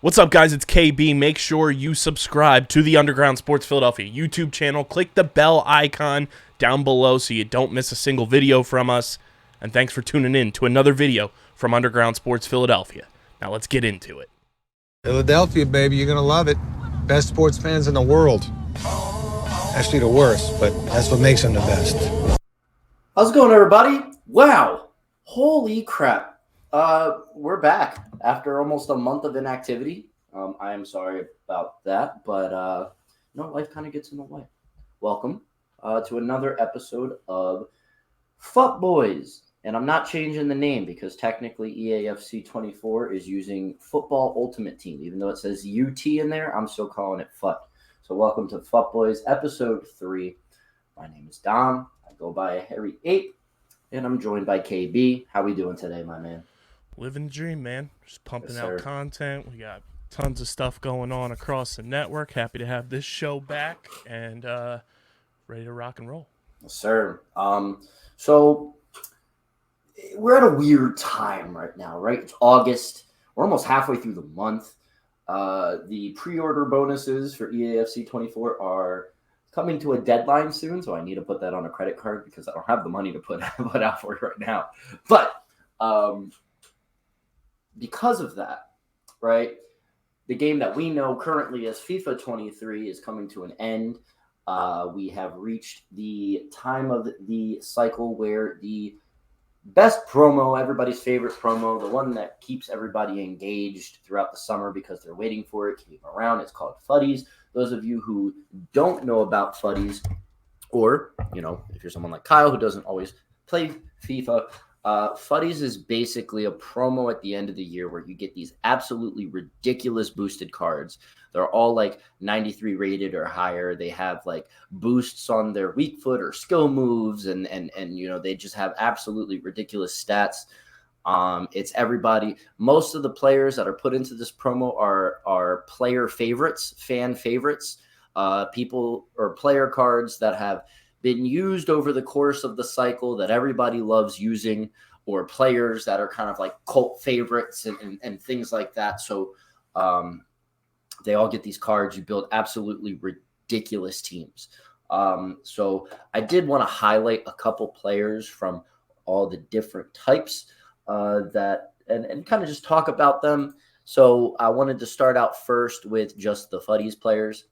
What's up, guys? It's KB. Make sure you subscribe to the Underground Sports Philadelphia YouTube channel. Click the bell icon down below so you don't miss a single video from us. And thanks for tuning in to another video from Underground Sports Philadelphia. Now let's get into it. Philadelphia, baby, you're going to love it. Best sports fans in the world. Actually, the worst, but that's what makes them the best. How's it going, everybody? Wow. Holy crap. We're back after almost a month of inactivity. I am sorry about that, but life kind of gets in the way. Welcome to another episode of FUTBois. And I'm not changing the name because technically EAFC 24 is using Football Ultimate Team. Even though it says UT in there, I'm still calling it FUT. So welcome to FUTBois, episode 3. My name is Dom. I go by Harry8, and I'm joined by KB. How we doing today, my man? Living the dream, man. Just pumping Yes, out sir. content. We got tons of stuff going on across the network. Happy to have this show back and ready to rock and roll. Yes, sir. So we're at a weird time right now, right? It's August. We're almost halfway through the month. The pre-order bonuses for EAFC 24 are coming to a deadline soon, so I need to put that on a credit card because I don't have the money to put out for it right now. But because of that, right, the game that we know currently as FIFA 23 is coming to an end. We have reached the time of the cycle where the best promo, everybody's favorite promo, the one that keeps everybody engaged throughout the summer because they're waiting for it, keep around, it's called FUTBois. Those of you who don't know about FUTBois, or, if you're someone like Kyle who doesn't always play FIFA, FUTBois is basically a promo at the end of the year where you get these absolutely ridiculous boosted cards. They're all like 93 rated or higher. They have like boosts on their weak foot or skill moves, and they just have absolutely ridiculous stats. It's everybody. Most of the players that are put into this promo are player favorites, fan favorites, people or player cards that have been used over the course of the cycle that everybody loves using, or players that are kind of like cult favorites and things like that. So they all get these cards. You build absolutely ridiculous teams. So I did want to highlight a couple players from all the different types that kind of just talk about them. So I wanted to start out first with just the FUTBois players,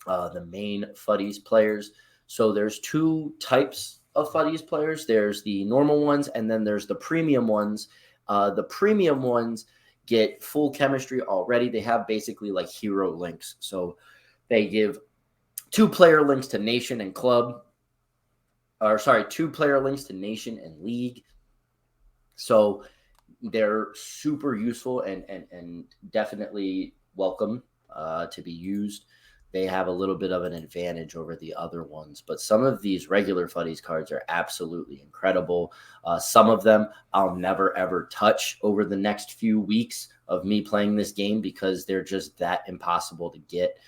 the main FUTBois players. So there's two types of FUTBois players. There's the normal ones, and then there's the premium ones. The premium ones get full chemistry already. They have basically like hero links. So they give 2-player links to nation and club. 2-player links to nation and league. So they're super useful and definitely welcome to be used. They have a little bit of an advantage over the other ones. But some of these regular FUTBois cards are absolutely incredible. Some of them I'll never, ever touch over the next few weeks of me playing this game because they're just that impossible to get.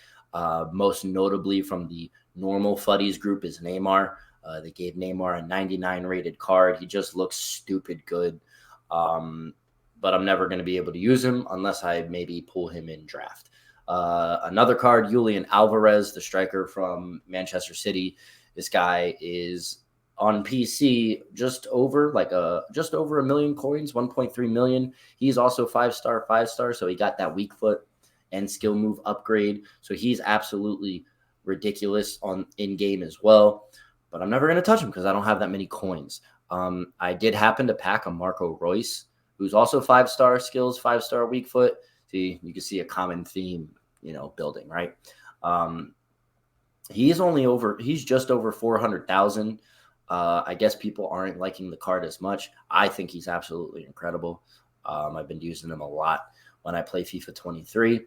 Most notably from the normal FUTBois group is Neymar. They gave Neymar a 99 rated card. He just looks stupid good. But I'm never going to be able to use him unless I maybe pull him in draft. Another card, Julian Alvarez, the striker from Manchester City. This guy is on PC just over a million coins, 1.3 million. He's also 5-star, so he got that weak foot and skill move upgrade. So he's absolutely ridiculous on in game as well. But I'm never going to touch him because I don't have that many coins. I did happen to pack a Marco Reus, who's also 5-star skills, 5-star weak foot. See, you can see a common theme, building, right? He's just over 400,000. I guess people aren't liking the card as much. I think he's absolutely incredible. I've been using him a lot when I play FIFA 23.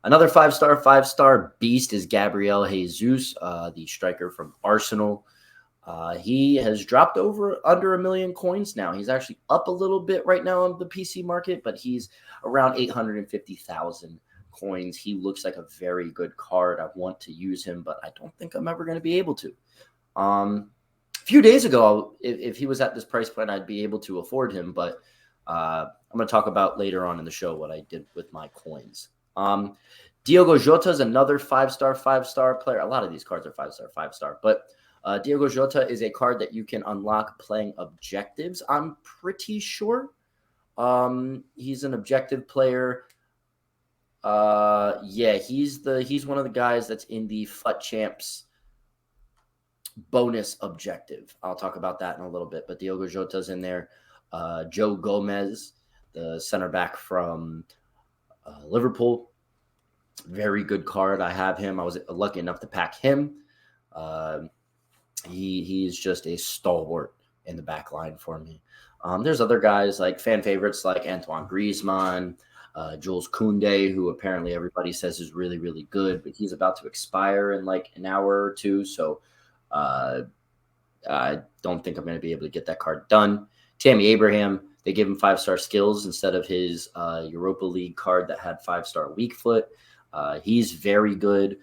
Another 5-star beast is Gabriel Jesus, the striker from Arsenal. He has dropped under 1 million coins now. He's actually up a little bit right now on the PC market, but he's around 850,000 coins. He looks like a very good card. I want to use him, but I don't think I'm ever going to be able to. A few days ago, if he was at this price point, I'd be able to afford him, but I'm going to talk about later on in the show what I did with my coins. Diogo Jota is another 5-star player. A lot of these cards are 5-star. But Diogo Jota is a card that you can unlock playing objectives, I'm pretty sure. He's an objective player. He's one of the guys that's in the FUT Champs bonus objective. I'll talk about that in a little bit. But Diogo Jota's in there. Joe Gomez, the center back from Liverpool. Very good card. I have him. I was lucky enough to pack him. He's just a stalwart in the back line for me. There's other guys like fan favorites like Antoine Griezmann, Jules Koundé, who apparently everybody says is really, really good, but he's about to expire in like an hour or two. So I don't think I'm going to be able to get that card done. Tammy Abraham, they gave him 5-star skills instead of his Europa League card that had 5-star weak foot. He's very good.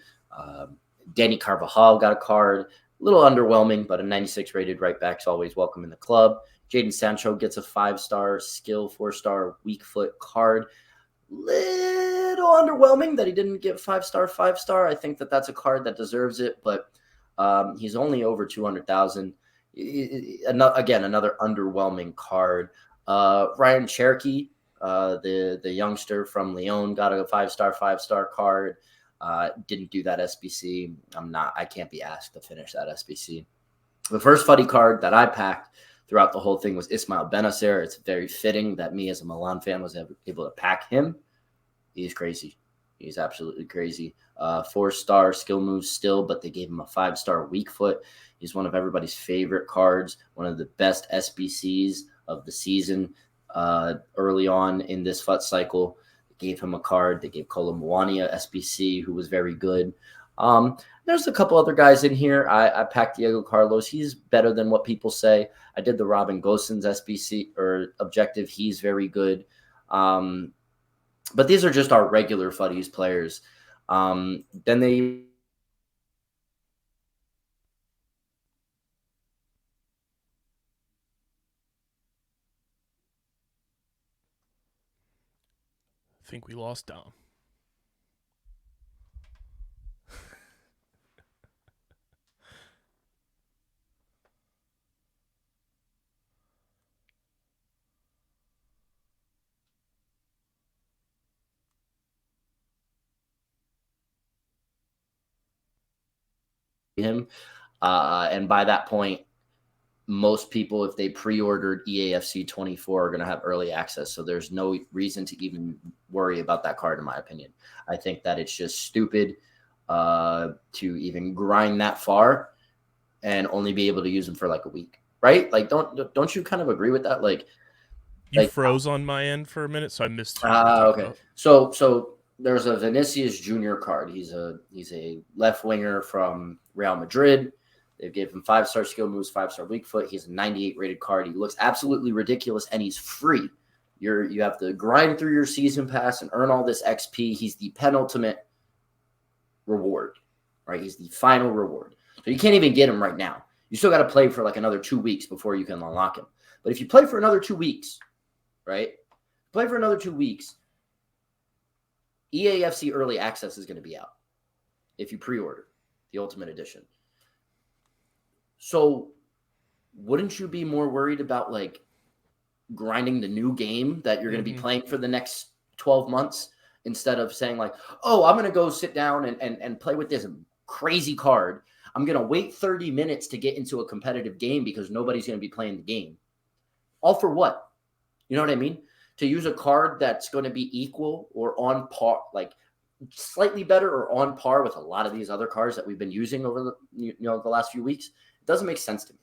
Danny Carvajal got a card. A little underwhelming, but a 96 rated right back's always welcome in the club. Jadon Sancho gets a 5-star skill, 4-star weak foot card. Little underwhelming that he didn't get 5-star. I think that's a card that deserves it, but he's only over 200,000. Another underwhelming card. Ryan Cherokee, the youngster from Lyon, got a 5-star card. Didn't do that SBC. I can't be asked to finish that SBC. The first FUTty card that I packed throughout the whole thing was Ismail Benacer. It's very fitting that me as a Milan fan was able to pack him. He's crazy. He's absolutely crazy. 4-star skill moves still, but they gave him a 5-star weak foot. He's one of everybody's favorite cards, one of the best SBCs of the season early on in this FUT cycle. They gave him a card. They gave Kolo Muani a SBC, who was very good. There's a couple other guys in here. I packed Diego Carlos. He's better than what people say. I did the Robin Gosens SBC or objective. He's very good. But these are just our regular FUTties players. Then they I think we lost Dom. him. And by that point, most people, if they pre-ordered EAFC 24, are going to have early access. So there's no reason to even worry about that card, in my opinion. I think that it's just stupid to even grind that far and only be able to use them for like a week, right? Like, don't you kind of agree with that? Like, you froze on my end for a minute, so I missed. Okay. So there's a Vinicius Junior card. He's a left winger from Real Madrid. They gave him 5-star skill moves, 5-star weak foot. He's a 98 rated card. He looks absolutely ridiculous, and he's free. You have to grind through your season pass and earn all this XP. He's the penultimate reward, right? He's the final reward. So you can't even get him right now. You still got to play for like another 2 weeks before you can unlock him. But if you play for another 2 weeks, right? Play for another 2 weeks, EAFC early access is going to be out if you pre-order the Ultimate Edition. So wouldn't you be more worried about like grinding the new game that you're going to be playing for the next 12 months instead of saying like, oh, I'm going to go sit down and play with this crazy card. I'm going to wait 30 minutes to get into a competitive game because nobody's going to be playing the game. All for what? You know what I mean? To use a card that's going to be equal or on par, like slightly better or on par with a lot of these other cards that we've been using over the last few weeks. It doesn't make sense to me.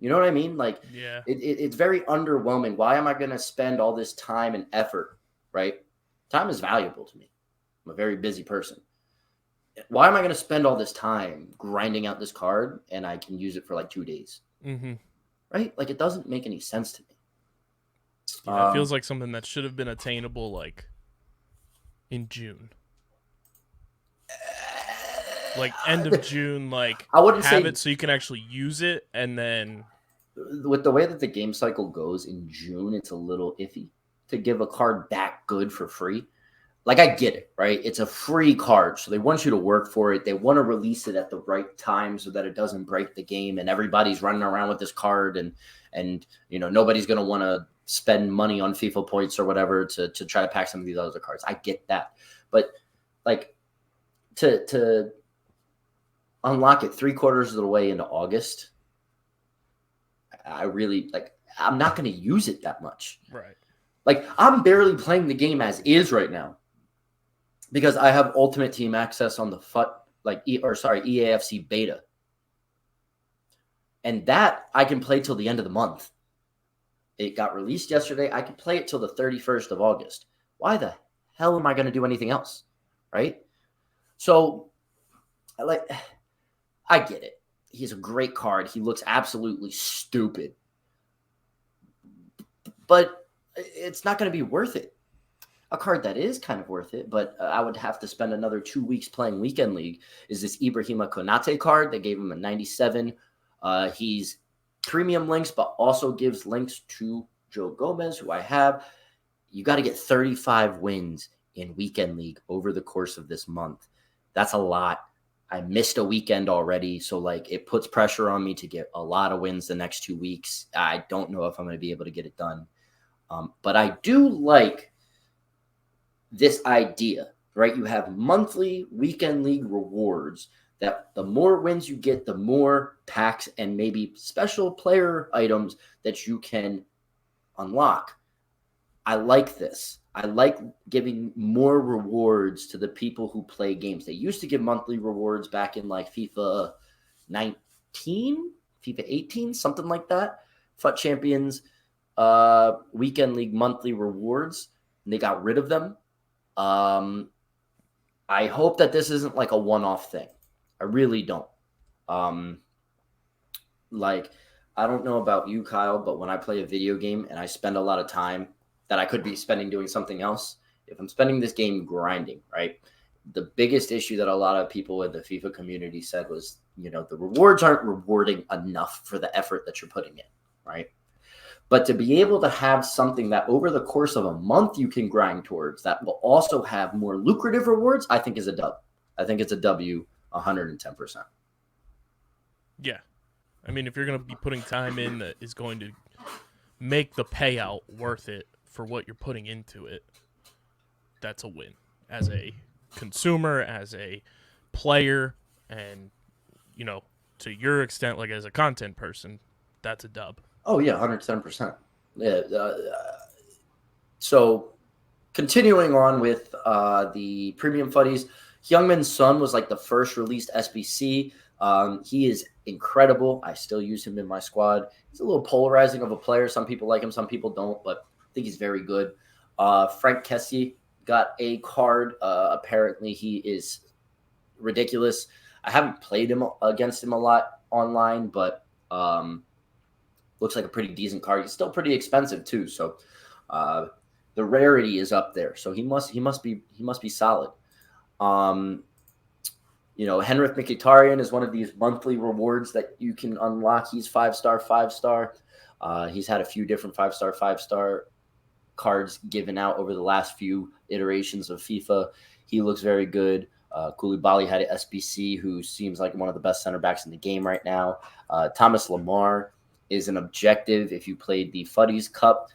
You know what I mean? Like, yeah, it's very underwhelming. Why am I going to spend all this time and effort, right? Time is valuable to me. I'm a very busy person. Why am I going to spend all this time grinding out this card and I can use it for like 2 days? Right? Like, it doesn't make any sense to me. Yeah, it feels like something that should have been attainable like in June. Like end of June, like I wouldn't have say it so you can actually use it, and then with the way that the game cycle goes in June, it's a little iffy to give a card that good for free. like, I get it, right? It's a free card, so they want you to work for it. They want to release it at the right time so that it doesn't break the game, and everybody's running around with this card, and nobody's going to want to spend money on FIFA points or whatever to try to pack some of these other cards. I get that. But, like, to unlock it 3/4 of the way into August, I really, like, I'm not going to use it that much. Right. Like, I'm barely playing the game as is right now because I have Ultimate Team access on the EAFC beta. And that I can play till the end of the month. It got released yesterday. I can play it till the 31st of August. Why the hell am I going to do anything else? Right? So, I get it. He's a great card. He looks absolutely stupid. But it's not going to be worth it. A card that is kind of worth it, but I would have to spend another 2 weeks playing Weekend League, is this Ibrahima Konate card. They gave him a 97. He's premium links, but also gives links to Joe Gomez, who I have. You got to get 35 wins in Weekend League over the course of this month. That's a lot. I missed a weekend already, so, like, it puts pressure on me to get a lot of wins the next 2 weeks. I don't know if I'm going to be able to get it done. But I do like this idea, right? You have monthly Weekend League rewards that the more wins you get, the more packs and maybe special player items that you can unlock. I like this. I like giving more rewards to the people who play games. They used to give monthly rewards back in, like, FIFA 19, FIFA 18, something like that. FUT Champions Weekend League monthly rewards, and they got rid of them. I hope that this isn't like a one-off thing. I really don't. Like, I don't know about you, Kyle, but when I play a video game and I spend a lot of time that I could be spending doing something else, if I'm spending this game grinding, right? The biggest issue that a lot of people in the FIFA community said was, the rewards aren't rewarding enough for the effort that you're putting in, right? But to be able to have something that over the course of a month you can grind towards that will also have more lucrative rewards, I think is a dub. I think it's a W 110%. Yeah. I mean, if you're going to be putting time in that is going to make the payout worth it for what you're putting into it, that's a win. As a consumer, as a player, and, to your extent, like as a content person, that's a dub. Oh, yeah, 110%. Yeah. So continuing on with the premium FUTTies, Heung-min Son was like the first released SBC. He is incredible. I still use him in my squad. He's a little polarizing of a player. Some people like him, some people don't, but I think he's very good. Frank Kessie got a card. Apparently he is ridiculous. I haven't played against him a lot online, but looks like a pretty decent card. He's still pretty expensive too, so the rarity is up there. So he must be solid. Henrik Mkhitaryan is one of these monthly rewards that you can unlock. He's 5-star. He's had a few different 5-star cards given out over the last few iterations of FIFA. He looks very good. Koulibaly had an SBC, who seems like one of the best center backs in the game right now. Thomas Lemar is an objective if you played the FUTTies Cup.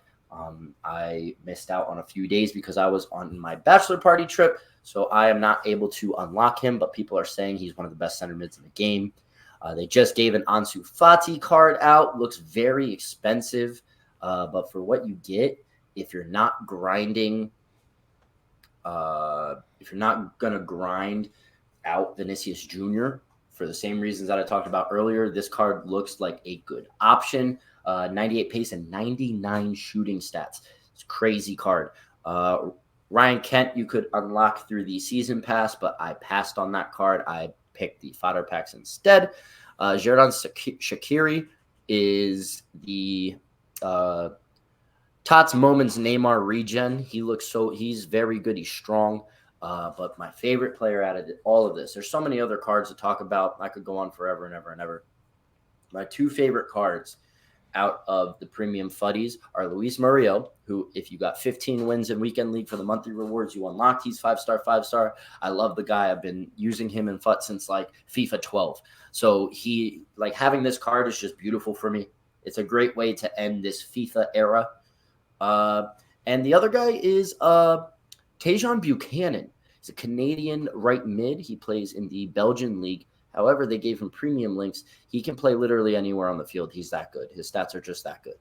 I missed out on a few days because I was on my bachelor party trip, so I am not able to unlock him, but people are saying he's one of the best center mids in the game. They just gave an Ansu Fati card out. Looks very expensive, but for what you get, if you're not grinding, if you're not going to grind out Vinicius Jr., for the same reasons that I talked about earlier, this card looks like a good option. 98 pace and 99 shooting stats. It's a crazy card. Ryan Kent, you could unlock through the season pass, but I passed on that card. I picked the fodder packs instead. Xherdan Shaqiri is the Tots Moments Neymar regen. He's very good. He's strong. But my favorite player out of all of this, there's so many other cards to talk about. I could go on forever and ever and ever. My two favorite cards out of the premium FUTBois are Luis Muriel, who, if you got 15 wins in Weekend League for the monthly rewards, you unlocked. He's 5-star, 5-star. I love the guy. I've been using him in FUT since like FIFA 12. So he, like, having this card is just beautiful for me. It's a great way to end this FIFA era. And the other guy is Tajon Buchanan. He's a Canadian right mid. He plays in the Belgian league. However, they gave him premium links. He can play literally anywhere on the field. He's that good. His stats are just that good.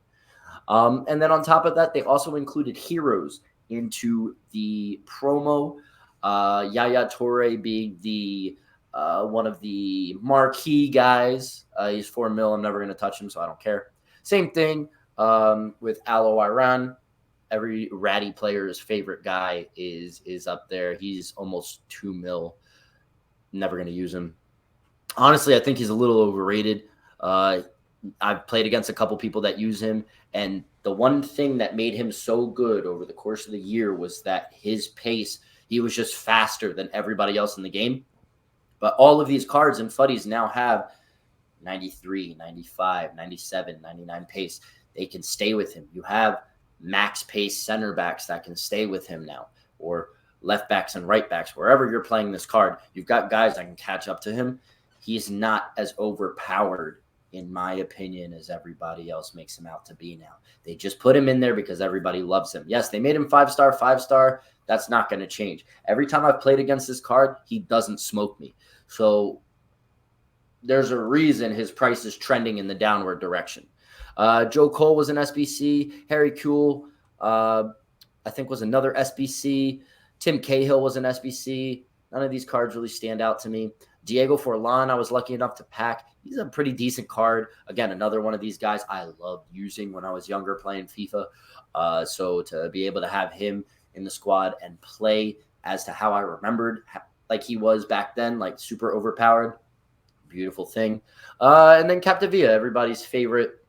And then on top of that, they also included heroes into the promo. Yaya Toure being the one of the marquee guys. He's 4 mil. I'm never going to touch him, so I don't care. Same thing with Alo Iran. Every ratty player's favorite guy is up there. He's almost 2 mil. Never going to use him. Honestly, I think he's a little overrated. I've played against a couple people that use him, and the one thing that made him so good over the course of the year was that his pace, he was just faster than everybody else in the game. But all of these cards and FUTBois now have 93, 95, 97, 99 pace. They can stay with him. You have max pace center backs that can stay with him now, or left backs and right backs. Wherever you're playing this card, you've got guys that can catch up to him. He's not as overpowered, in my opinion, as everybody else makes him out to be now. They just put him in there because everybody loves him. Yes, they made him 5-star, 5-star. That's not going to change. Every time I've played against this card, he doesn't smoke me. So there's a reason his price is trending in the downward direction. Joe Cole was an SBC. Harry Kuehl, I think, was another SBC. Tim Cahill was an SBC. None of these cards really stand out to me. Diego Forlan, I was lucky enough to pack. He's a pretty decent card. Again, another one of these guys I loved using when I was younger playing FIFA. So to be able to have him in the squad and play as to how I remembered like he was back then, like super overpowered, beautiful thing. And then Capdevia, everybody's favorite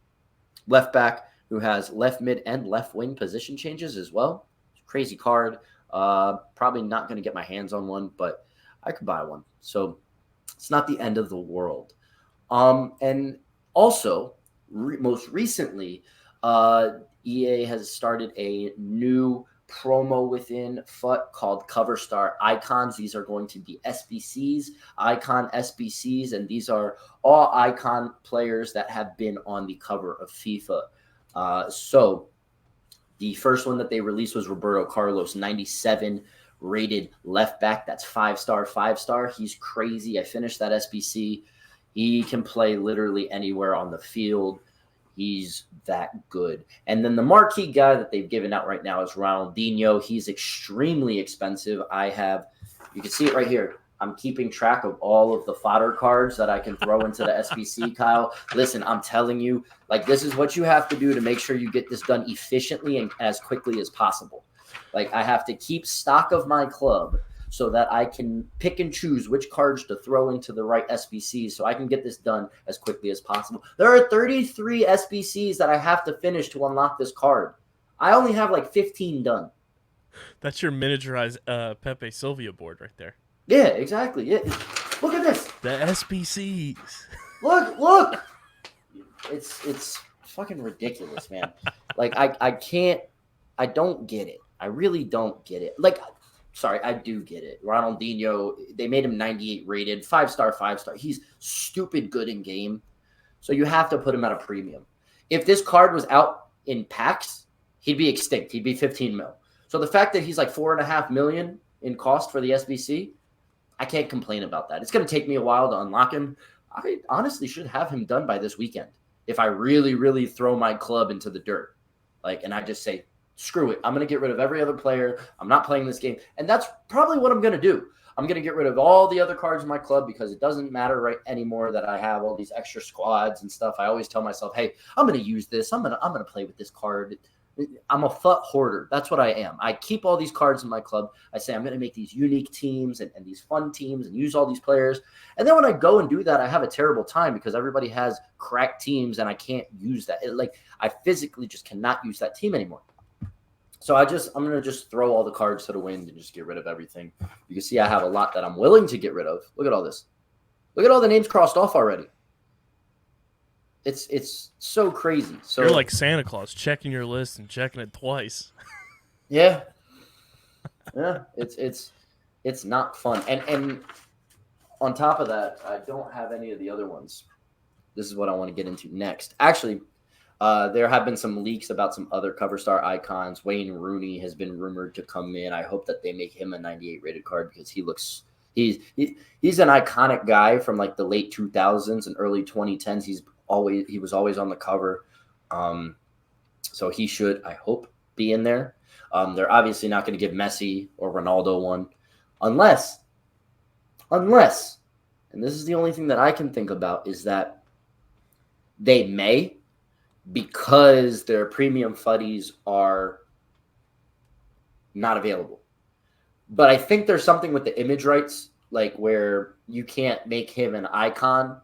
left back who has left mid and left wing position changes as well. Crazy card. Probably not going to get my hands on one, but I could buy one. So it's not the end of the world. And also, most recently, EA has started a new promo within FUT called Cover Star Icons. These are going to be SBCs, Icon SBCs, and these are all Icon players that have been on the cover of FIFA. So the first one that they released was Roberto Carlos, 97 rated left back. That's 5-star, 5-star. He's crazy. I finished that SBC. He can play literally anywhere on the field. He's that good. And then the marquee guy that they've given out right now is Ronaldinho. He's extremely expensive. You can see it right here. I'm keeping track of all of the fodder cards that I can throw into the SBC, Kyle. Listen, I'm telling you, like, this is what you have to do to make sure you get this done efficiently and as quickly as possible. Like, I have to keep stock of my club so that I can pick and choose which cards to throw into the right SBCs so I can get this done as quickly as possible. There are 33 SBCs that I have to finish to unlock this card. I only have like 15 done. That's your miniaturized Pepe Sylvia board right there. Yeah, exactly. Yeah. Look at this. The SBCs. Look. It's fucking ridiculous, man. Like, I don't get it. I really don't get it. Like, sorry, I do get it. Ronaldinho, they made him 98 rated, 5-star, 5-star. He's stupid good in game. So you have to put him at a premium. If this card was out in packs, he'd be extinct. He'd be 15 mil. So the fact that he's like 4.5 million in cost for the SBC, I can't complain about that. It's going to take me a while to unlock him. I honestly should have him done by this weekend if I really, really throw my club into the dirt. Like, and I just say, screw it. I'm going to get rid of every other player. I'm not playing this game. And that's probably what I'm going to do. I'm going to get rid of all the other cards in my club because it doesn't matter right anymore that I have all these extra squads and stuff. I always tell myself, hey, I'm going to use this. I'm going to play with this card. I'm a FUT hoarder. That's what I am. I keep all these cards in my club. I say I'm going to make these unique teams and these fun teams and use all these players. And then when I go and do that, I have a terrible time because everybody has cracked teams and I can't use that. I physically just cannot use that team anymore. So I'm going to just throw all the cards to the wind and just get rid of everything. You can see I have a lot that I'm willing to get rid of. Look at all this. Look at all the names crossed off already. It's so crazy. So You're like Santa Claus, checking your list and checking it twice. yeah, it's not fun. And on top of that, I don't have any of the other ones. This is what I want to get into next. Actually, there have been some leaks about some other cover star icons. Wayne Rooney has been rumored to come in. I hope that they make him a 98 rated card because he's an iconic guy from like the late 2000s and early 2010s. He was always on the cover. So he should, I hope, be in there. They're obviously not going to give Messi or Ronaldo one unless, and this is the only thing that I can think about, is that they may, because their premium FUTBois are not available. But I think there's something with the image rights, like where you can't make him an icon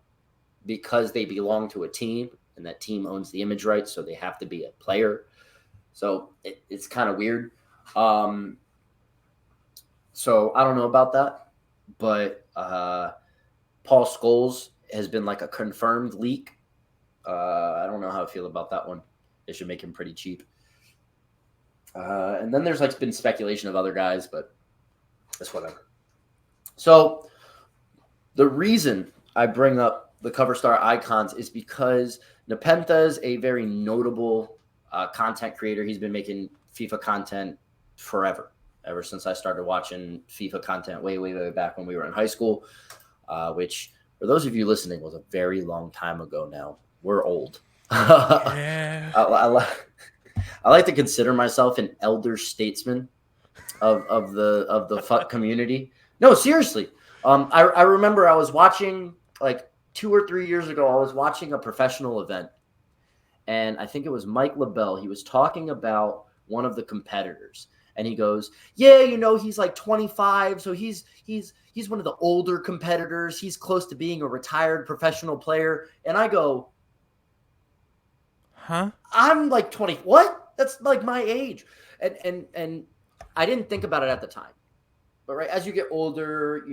because they belong to a team and that team owns the image rights, so they have to be a player. So it's kind of weird. So I don't know about that, but Paul Scholes has been like a confirmed leak. I don't know how I feel about that one. They should make him pretty cheap. And then there's like been speculation of other guys, but it's whatever. So the reason I bring up the cover star icons is because Nepentha is a very notable content creator. He's been making FIFA content forever, ever since I started watching FIFA content way back when we were in high school, which for those of you listening was a very long time ago now. We're old. Yeah. I like to consider myself an elder statesman of the FUT community. No, seriously. I remember I was watching like 2 or 3 years ago. I was watching a professional event, and I think it was Mike LaBelle. He was talking about one of the competitors, and he goes, "Yeah, he's like 25, so he's one of the older competitors. He's close to being a retired professional player." And I go, "Huh? I'm like 20. What? That's like my age." And I didn't think about it at the time. But right, as you get older,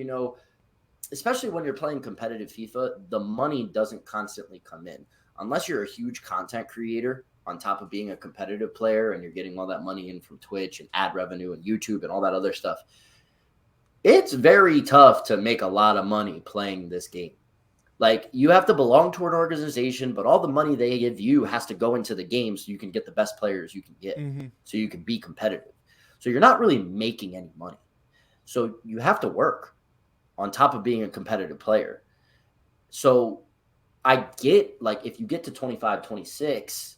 especially when you're playing competitive FIFA, the money doesn't constantly come in. Unless you're a huge content creator on top of being a competitive player and you're getting all that money in from Twitch and ad revenue and YouTube and all that other stuff. It's very tough to make a lot of money playing this game. Like, you have to belong to an organization, but all the money they give you has to go into the game so you can get the best players you can get, so you can be competitive. So you're not really making any money. So you have to work on top of being a competitive player. So I get, like, if you get to 25, 26,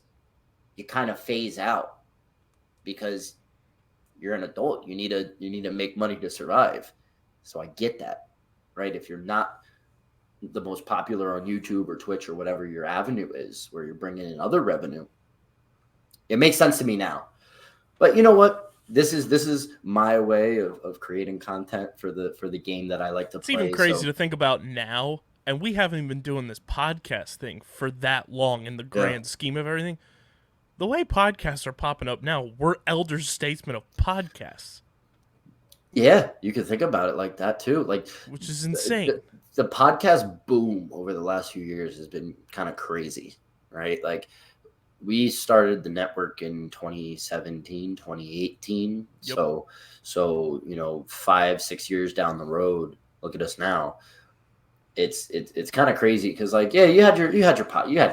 you kind of phase out because you're an adult. You need to make money to survive. So I get that, right? If you're not the most popular on YouTube or Twitch or whatever your avenue is, where you're bringing in other revenue, it makes sense to me now. But you know what? This is my way of creating content for the game that I like to play. It's even crazy to think about now, and we haven't even been doing this podcast thing for that long in the grand scheme of everything. The way podcasts are popping up now, we're elder statesmen of podcasts. Yeah, you can think about it like that too. Like, which is insane. The podcast boom over the last few years has been kind of crazy, right? Like, we started the network in 2017, 2018. Yep. So 5-6 years down the road, look at us now. It's kind of crazy because, like, yeah, you had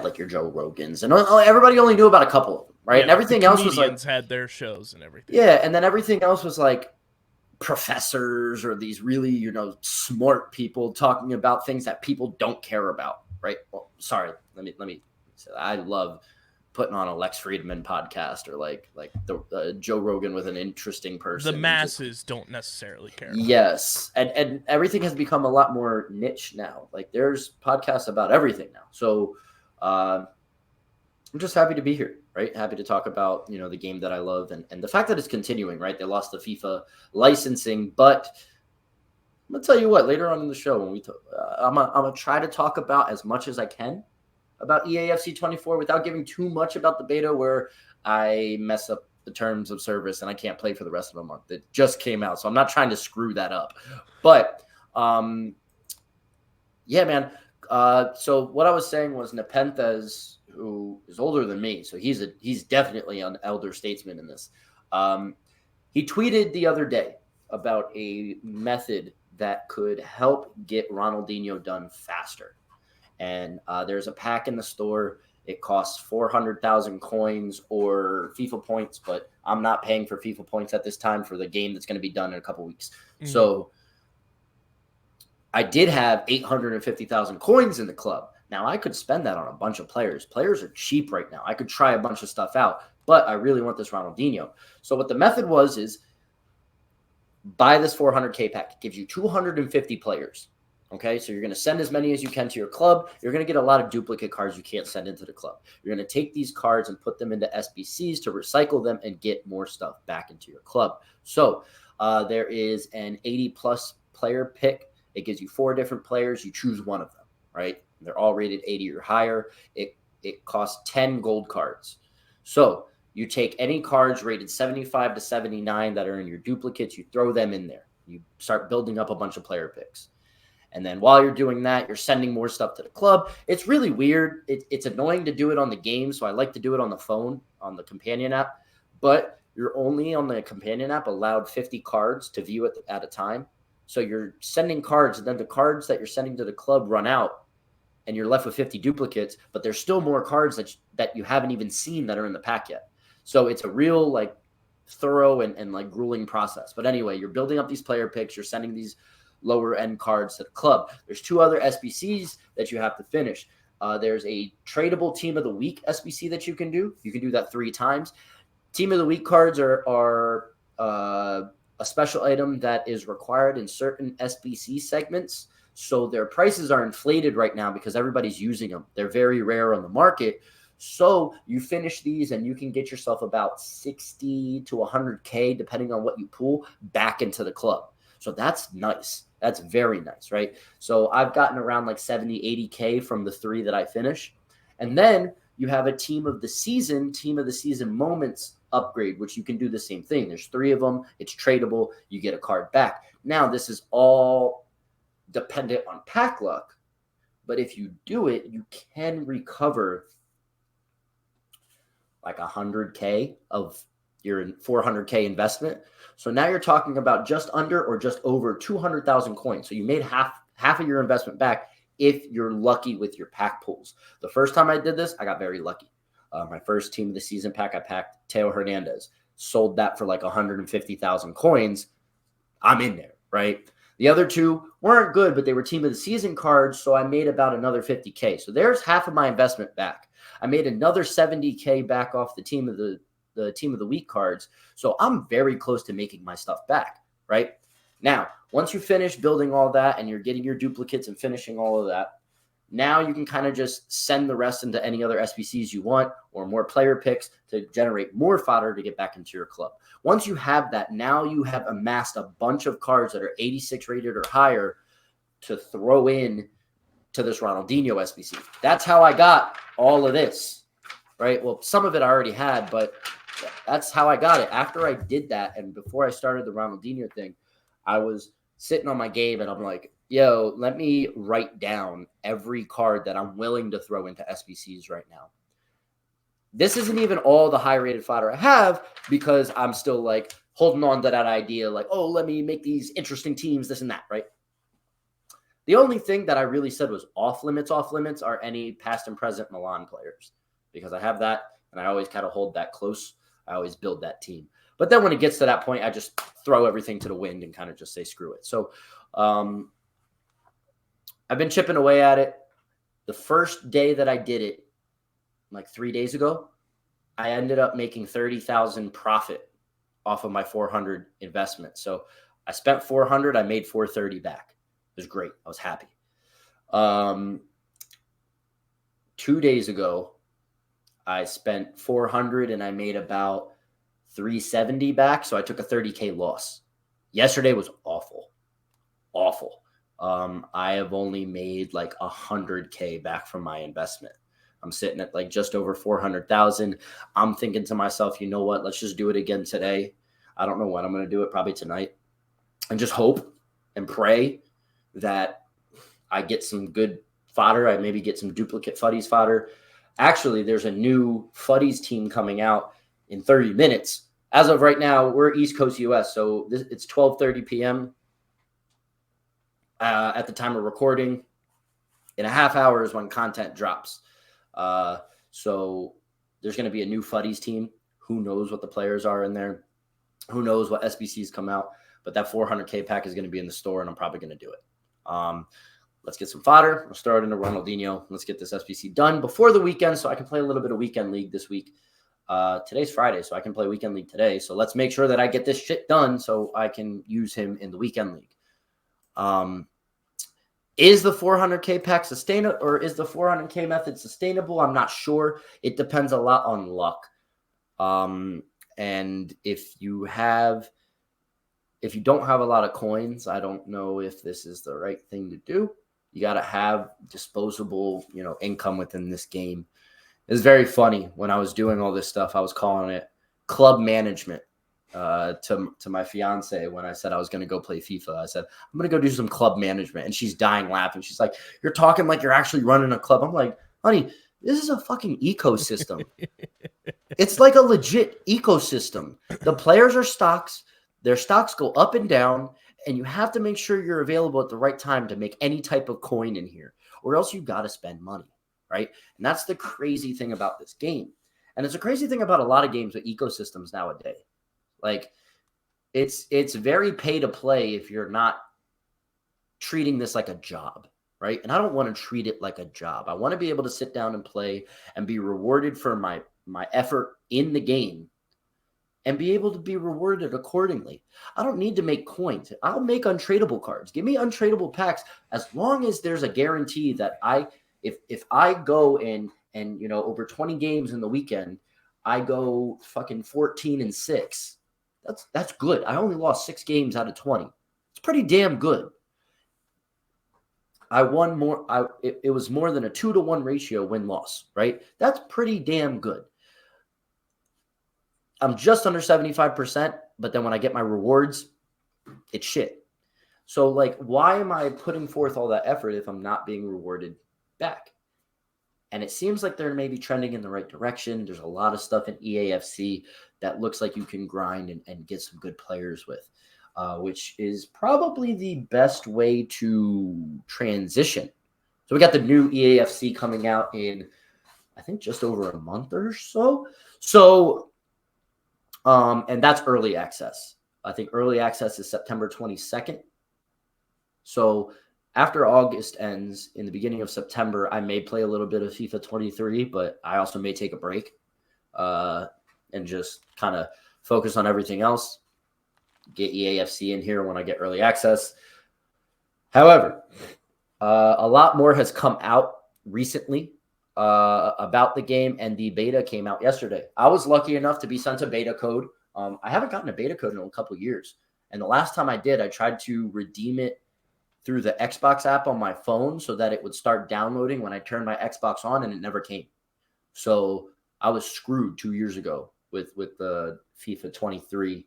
like your Joe Rogans, and everybody only knew about a couple of them, right? Yeah, and everything else was like had their shows and everything. Yeah, and then everything else was like professors or these really smart people talking about things that people don't care about, right? Well, sorry, let me say that. I love putting on a Lex Friedman podcast or like the Joe Rogan with an interesting person. The masses don't necessarily care. Yes, and everything has become a lot more niche now. Like, there's podcasts about everything now. So I'm just happy to be here, right? Happy to talk about the game that I love and the fact that it's continuing, right? They lost the FIFA licensing, but I'm gonna tell you what, later on in the show when we I'm gonna try to talk about as much as I can about EAFC 24 without giving too much about the beta where I mess up the terms of service and I can't play for the rest of the month. It just came out, so I'm not trying to screw that up. But yeah, man, So what I was saying was Nepenthes, who is older than me, so he's definitely an elder statesman in this. He tweeted the other day about a method that could help get Ronaldinho done faster. And there's a pack in the store. It costs 400,000 coins or FIFA points, but I'm not paying for FIFA points at this time for the game that's going to be done in a couple weeks. Mm-hmm. So I did have 850,000 coins in the club. Now, I could spend that on a bunch of players. Players are cheap right now. I could try a bunch of stuff out, but I really want this Ronaldinho. So what the method was is buy this 400K pack. It gives you 250 players. Okay, so you're going to send as many as you can to your club. You're going to get a lot of duplicate cards you can't send into the club. You're going to take these cards and put them into SBCs to recycle them and get more stuff back into your club. So there is an 80-plus player pick. It gives you 4 different players. You choose one of them, right? They're all rated 80 or higher. It costs 10 gold cards. So you take any cards rated 75 to 79 that are in your duplicates. You throw them in there. You start building up a bunch of player picks. And then while you're doing that, you're sending more stuff to the club. It's really weird. It's annoying to do it on the game, so I like to do it on the phone, on the companion app. But you're only on the companion app allowed 50 cards to view at a time. So you're sending cards, and then the cards that you're sending to the club run out, and you're left with 50 duplicates, but there's still more cards that you haven't even seen that are in the pack yet. So it's a real, like, thorough and like, grueling process. But anyway, you're building up these player picks. You're sending these lower end cards to the club. There's 2 other SBCs that you have to finish. There's a tradable team of the week SBC that you can do. You can do that 3 times. Team of the week cards are a special item that is required in certain SBC segments. So their prices are inflated right now because everybody's using them. They're very rare on the market. So you finish these and you can get yourself about 60 to 100K, depending on what you pull, back into the club. So that's nice. That's very nice, right? So I've gotten around like 70, 80K from the 3 that I finish. And then you have a team of the season moments upgrade, which you can do the same thing. There's 3 of them. It's tradable. You get a card back. Now, this is all dependent on pack luck, but if you do it, you can recover like 100K of your 400K investment. So now you're talking about just under or just over 200,000 coins. So you made half of your investment back if you're lucky with your pack pulls. The first time I did this, I got very lucky. My first team of the season pack, I packed Teo Hernandez. Sold that for like 150,000 coins. I'm in there, right? The other 2 weren't good, but they were team of the season cards, so I made about another 50K. So there's half of my investment back. I made another 70K back off the team of the week cards. So I'm very close to making my stuff back, right? Now, once you finish building all that and you're getting your duplicates and finishing all of that, now you can kind of just send the rest into any other SBCs you want or more player picks to generate more fodder to get back into your club. Once you have that, now you have amassed a bunch of cards that are 86 rated or higher to throw in to this Ronaldinho SBC. That's how I got all of this, right? Well, some of it I already had, but that's how I got it. After I did that and before I started the Ronaldinho thing, I was sitting on my game and I'm like, yo, let me write down every card that I'm willing to throw into SBCs right now. This isn't even all the high-rated fodder I have because I'm still like holding on to that idea like, oh, let me make these interesting teams, this and that, right? The only thing that I really said was off limits are any past and present Milan players because I have that and I always kind of hold that close. I always build that team. But then when it gets to that point, I just throw everything to the wind and kind of just say, screw it. So I've been chipping away at it. The first day that I did it, like 3 days ago, I ended up making 30,000 profit off of my 400 investment. So I spent 400, I made 430 back. It was great. I was happy. 2 days ago, I spent 400 and I made about 370 back. So I took a 30K loss. Yesterday was awful. I have only made like 100K back from my investment. I'm sitting at like just over 400,000. I'm thinking to myself, you know what? Let's just do it again today. I don't know when I'm going to do it, probably tonight. And just hope and pray that I get some good fodder. I maybe get some duplicate FUTBois fodder. Actually, there's a new FUTBois team coming out in 30 minutes. As of right now, we're East Coast US, so it's 12:30 p.m. At the time of recording. In a half hour is when content drops. So there's going to be a new FUTBois team. Who knows what the players are in there? Who knows what SBCs come out? But that 400K pack is going to be in the store, and I'm probably going to do it. Let's get some fodder. We'll start into Ronaldinho. Let's get this SBC done before the weekend so I can play a little bit of weekend league this week. Today's Friday, so I can play weekend league today. So let's make sure that I get this shit done so I can use him in the weekend league. Is the 400K pack sustainable, or is the 400K method sustainable? I'm not sure. It depends a lot on luck. And if you don't have a lot of coins, I don't know if this is the right thing to do. You got to have disposable, income within this game. It's very funny. When I was doing all this stuff, I was calling it club management to my fiance when I said I was going to go play FIFA. I said, I'm going to go do some club management. And she's dying laughing. She's like, you're talking like you're actually running a club. I'm like, honey, this is a fucking ecosystem. It's like a legit ecosystem. The players are stocks. Their stocks go up and down, and you have to make sure you're available at the right time to make any type of coin in here, or else you got to spend money, right? And that's the crazy thing about this game. And it's a crazy thing about a lot of games with ecosystems nowadays. Like, it's very pay to play if you're not treating this like a job, right? And I don't want to treat it like a job. I want to be able to sit down and play and be rewarded for my effort in the game and be able to be rewarded accordingly. I don't need to make coins. I'll make untradeable cards. Give me untradeable packs as long as there's a guarantee that if I go and over 20 games in the weekend, I go fucking 14-6. That's good. I only lost 6 games out of 20. It's pretty damn good. I won more. It was more than a 2-to-1 ratio win-loss, right? That's pretty damn good. I'm just under 75%, but then when I get my rewards, it's shit. So, why am I putting forth all that effort if I'm not being rewarded back? And it seems like they're maybe trending in the right direction. There's a lot of stuff in EAFC that looks like you can grind and get some good players with, which is probably the best way to transition. So we got the new EAFC coming out in, I think, just over a month or so. And that's early access. I think early access is September 22nd. So after August ends, in the beginning of September, I may play a little bit of FIFA 23, but I also may take a break and just kind of focus on everything else. Get EAFC in here when I get early access. However, a lot more has come out recently about the game, and the beta came out yesterday. I was lucky enough to be sent a beta code. I haven't gotten a beta code in a couple of years. And the last time I did, I tried to redeem it through the Xbox app on my phone so that it would start downloading when I turned my Xbox on, and it never came. So I was screwed 2 years ago with the FIFA 23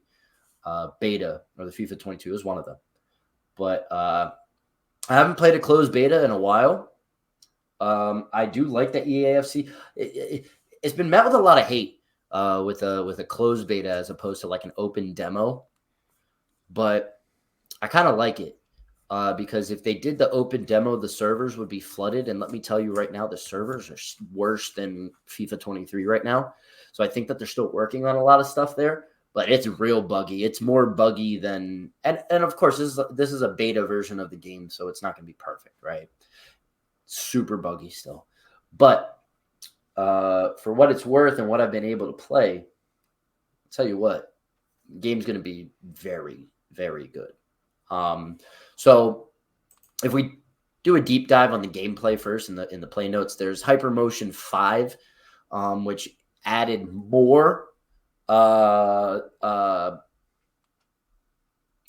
beta, or the FIFA 22 is one of them. But I haven't played a closed beta in a while. I do like the EAFC. It's been met with a lot of hate with a closed beta as opposed to an open demo. But I kind of like it. Because if they did the open demo, the servers would be flooded. And let me tell you right now, the servers are worse than FIFA 23 right now. So I think that they're still working on a lot of stuff there, but it's real buggy. It's more buggy than, and of course, this is a beta version of the game, so it's not going to be perfect, right? Super buggy still. But for what it's worth and what I've been able to play, I'll tell you what, the game's going to be very, very good. So if we do a deep dive on the gameplay first in the play notes, there's Hypermotion 5, which added more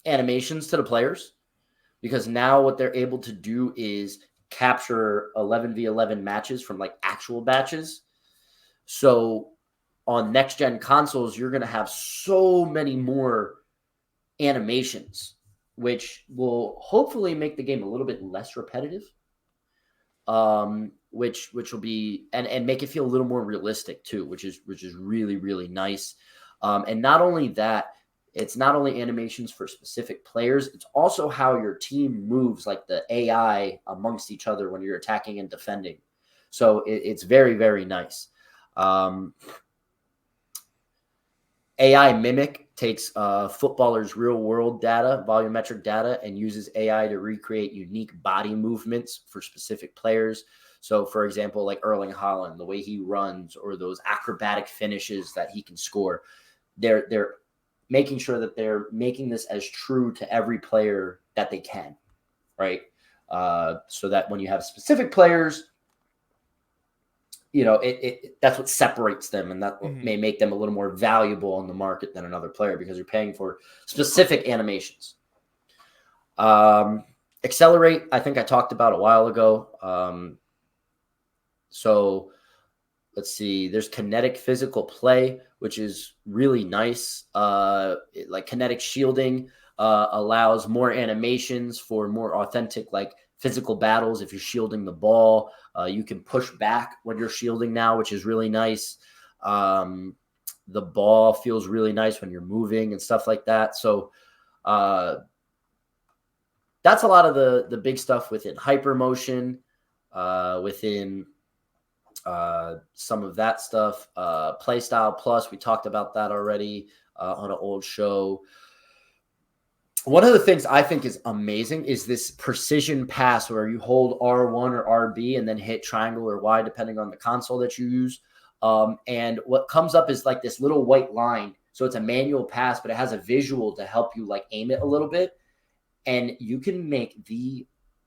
animations to the players, because now what they're able to do is capture 11v11 matches from actual matches. So on next gen consoles, you're going to have so many more animations, which will hopefully make the game a little bit less repetitive. which will be and make it feel a little more realistic too, which is really, really nice. And not only that, it's not only animations for specific players, it's also how your team moves, like the AI amongst each other when you're attacking and defending. So it's very, very nice. AI Mimic takes footballers' real-world data, volumetric data, and uses AI to recreate unique body movements for specific players. So, for example, like Erling Haaland, the way he runs or those acrobatic finishes that he can score, they're making sure that they're making this as true to every player that they can, right? So that when you have specific players, you know, that's what separates them, and that may make them a little more valuable on the market than another player because you're paying for specific animations. Accelerate, I think I talked about a while ago. So let's see, there's kinetic physical play, which is really nice. Like kinetic shielding allows more animations for more authentic, like physical battles. If you're shielding the ball, you can push back when you're shielding now, which is really nice. The ball feels really nice when you're moving and stuff like that. So that's a lot of the big stuff within hypermotion, within some of that stuff. Playstyle Plus, we talked about that already on an old show. One of the things I think is amazing is this precision pass where you hold R1 or RB and then hit triangle or Y, depending on the console that you use. And what comes up is like this little white line. So it's a manual pass, but it has a visual to help you like aim it a little bit. And you can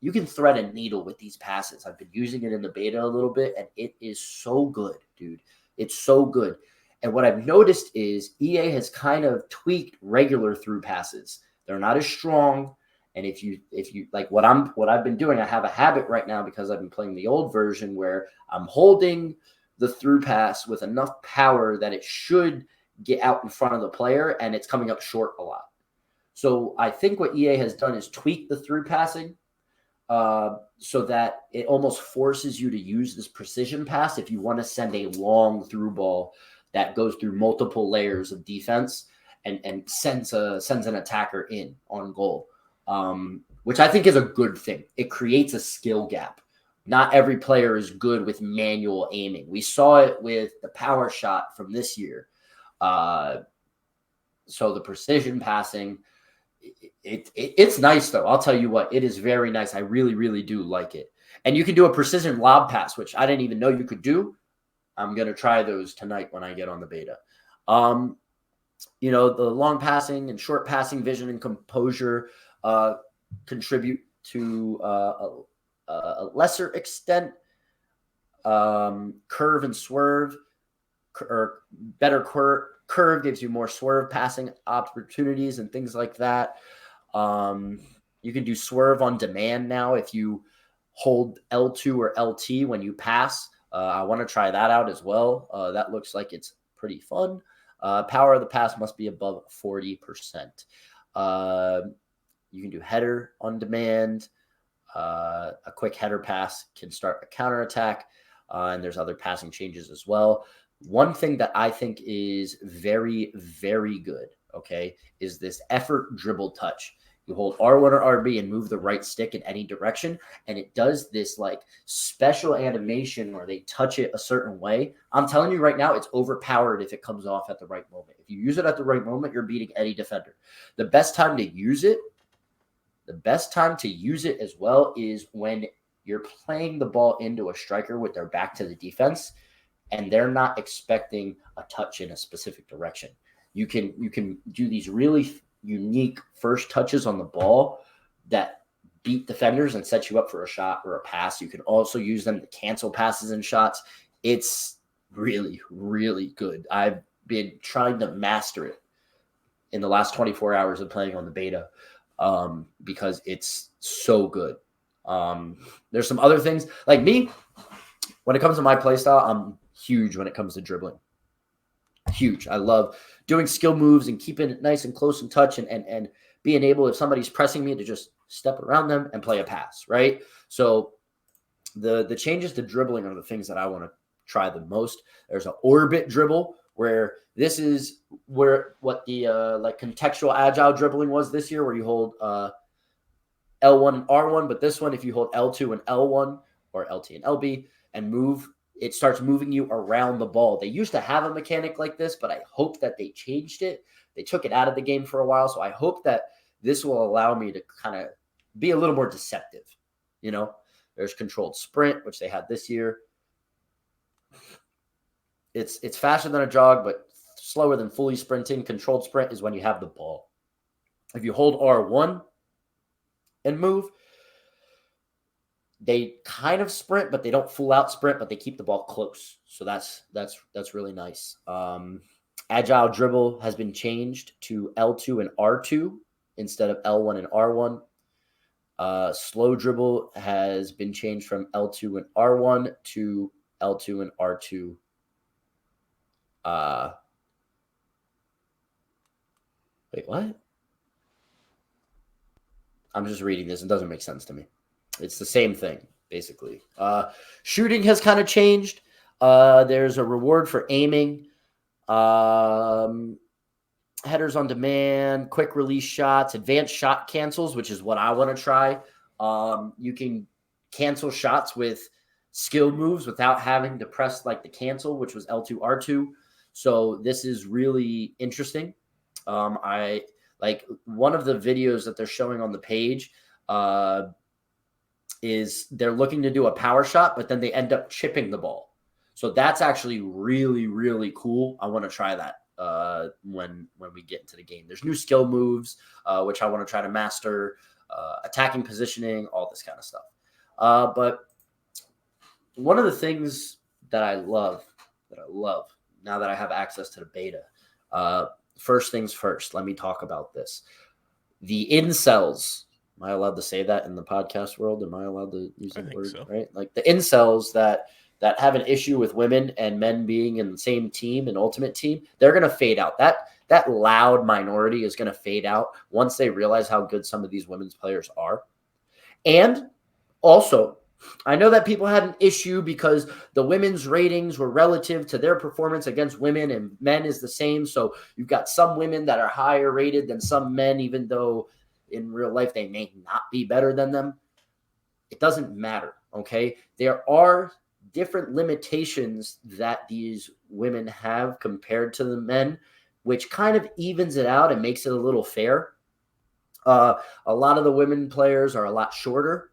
you can thread a needle with these passes. I've been using it in the beta a little bit, and it is so good, dude. It's so good. And what I've noticed is EA has kind of tweaked regular through passes. They're not as strong. And if you like what I've been doing, I have a habit right now because I've been playing the old version where I'm holding the through pass with enough power that it should get out in front of the player, and it's coming up short a lot. So I think what EA has done is tweak the through passing so that it almost forces you to use this precision pass if you want to send a long through ball that goes through multiple layers of defense and sends an attacker in on goal, which I think is a good thing. It creates a skill gap. Not every player is good with manual aiming. We saw it with the power shot from this year. So the precision passing, it's nice, though. I'll tell you what, it is very nice. I really, really do like it. And you can do a precision lob pass, which I didn't even know you could do. I'm going to try those tonight when I get on the beta. You know, the long passing and short passing vision and composure contribute to a lesser extent. Curve and swerve, or better curve gives you more swerve passing opportunities and things like that. You can do swerve on demand now if you hold L2 or LT when you pass. I want to try that out as well. That looks like it's pretty fun. Power of the pass must be above 40%. You can do header on demand. A quick header pass can start a counterattack. And there's other passing changes as well. One thing that I think is very, very good, okay, is this effort dribble touch. You hold R1 or RB and move the right stick in any direction, and it does this like special animation where they touch it a certain way. I'm telling you right now, it's overpowered if it comes off at the right moment. If you use it at the right moment, you're beating any defender. The best time to use it as well is when you're playing the ball into a striker with their back to the defense and they're not expecting a touch in a specific direction. You can do these really unique first touches on the ball that beat defenders and set you up for a shot or a pass. You can also use them to cancel passes and shots. It's really, really good. I've been trying to master it in the last 24 hours of playing on the beta because it's so good. There's some other things like me. When it comes to my playstyle, I'm huge when it comes to dribbling. Huge. I love doing skill moves and keeping it nice and close in touch and being able, if somebody's pressing me, to just step around them and play a pass, right? So The changes to dribbling are the things that I want to try the most. There's an orbit dribble, where this is where what the like contextual agile dribbling was this year, where you hold L1 and R1, but this one, if you hold L2 and L1 or LT and LB and move, it starts moving you around the ball. They used to have a mechanic like this, but I hope that they changed it. They took it out of the game for a while, so I hope that this will allow me to kind of be a little more deceptive. You know, there's controlled sprint, which they had this year. It's faster than a jog, but slower than fully sprinting. Controlled sprint is when you have the ball. If you hold R1 and move, they kind of sprint, but they don't full out sprint, but they keep the ball close. So that's really nice. Agile dribble has been changed to L2 and R2 instead of L1 and R1. Slow dribble has been changed from L2 and R1 to L2 and R2. Wait, what? I'm just reading this. It doesn't make sense to me. It's the same thing, basically. Shooting has kind of changed. There's a reward for aiming. Headers on demand, quick release shots, advanced shot cancels, which is what I want to try. You can cancel shots with skill moves without having to press like the cancel, which was L2, R2. So this is really interesting. I like one of the videos that they're showing on the page is they're looking to do a power shot, but then they end up chipping the ball. So that's actually really, really cool. I want to try that when we get into the game. There's new skill moves, which I want to try to master, attacking positioning, all this kind of stuff. But one of the things that I love now that I have access to the beta, first things first, let me talk about this. The incels, am I allowed to say that in the podcast world? Am I allowed to use that word? So. Right? Like the incels that have an issue with women and men being in the same team, an ultimate team, they're going to fade out. That loud minority is going to fade out once they realize how good some of these women's players are. And also, I know that people had an issue because the women's ratings were relative to their performance against women, and men is the same. So you've got some women that are higher rated than some men, even though in real life they may not be better than them. It doesn't matter, okay? There are different limitations that these women have compared to the men, which kind of evens it out and makes it a little fair. A lot of the women players are a lot shorter,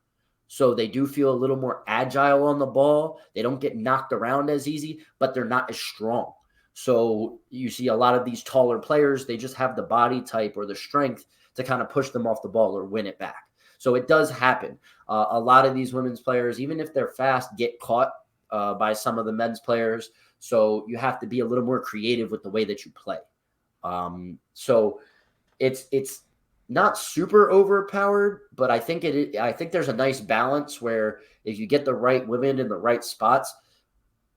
so they do feel a little more agile on the ball. They don't get knocked around as easy, but they're not as strong. So you see a lot of these taller players, they just have the body type or the strength to kind of push them off the ball or win it back. So it does happen. A lot of these women's players, even if they're fast, get caught by some of the men's players. So you have to be a little more creative with the way that you play. So it's not super overpowered, but I think I think there's a nice balance where if you get the right women in the right spots,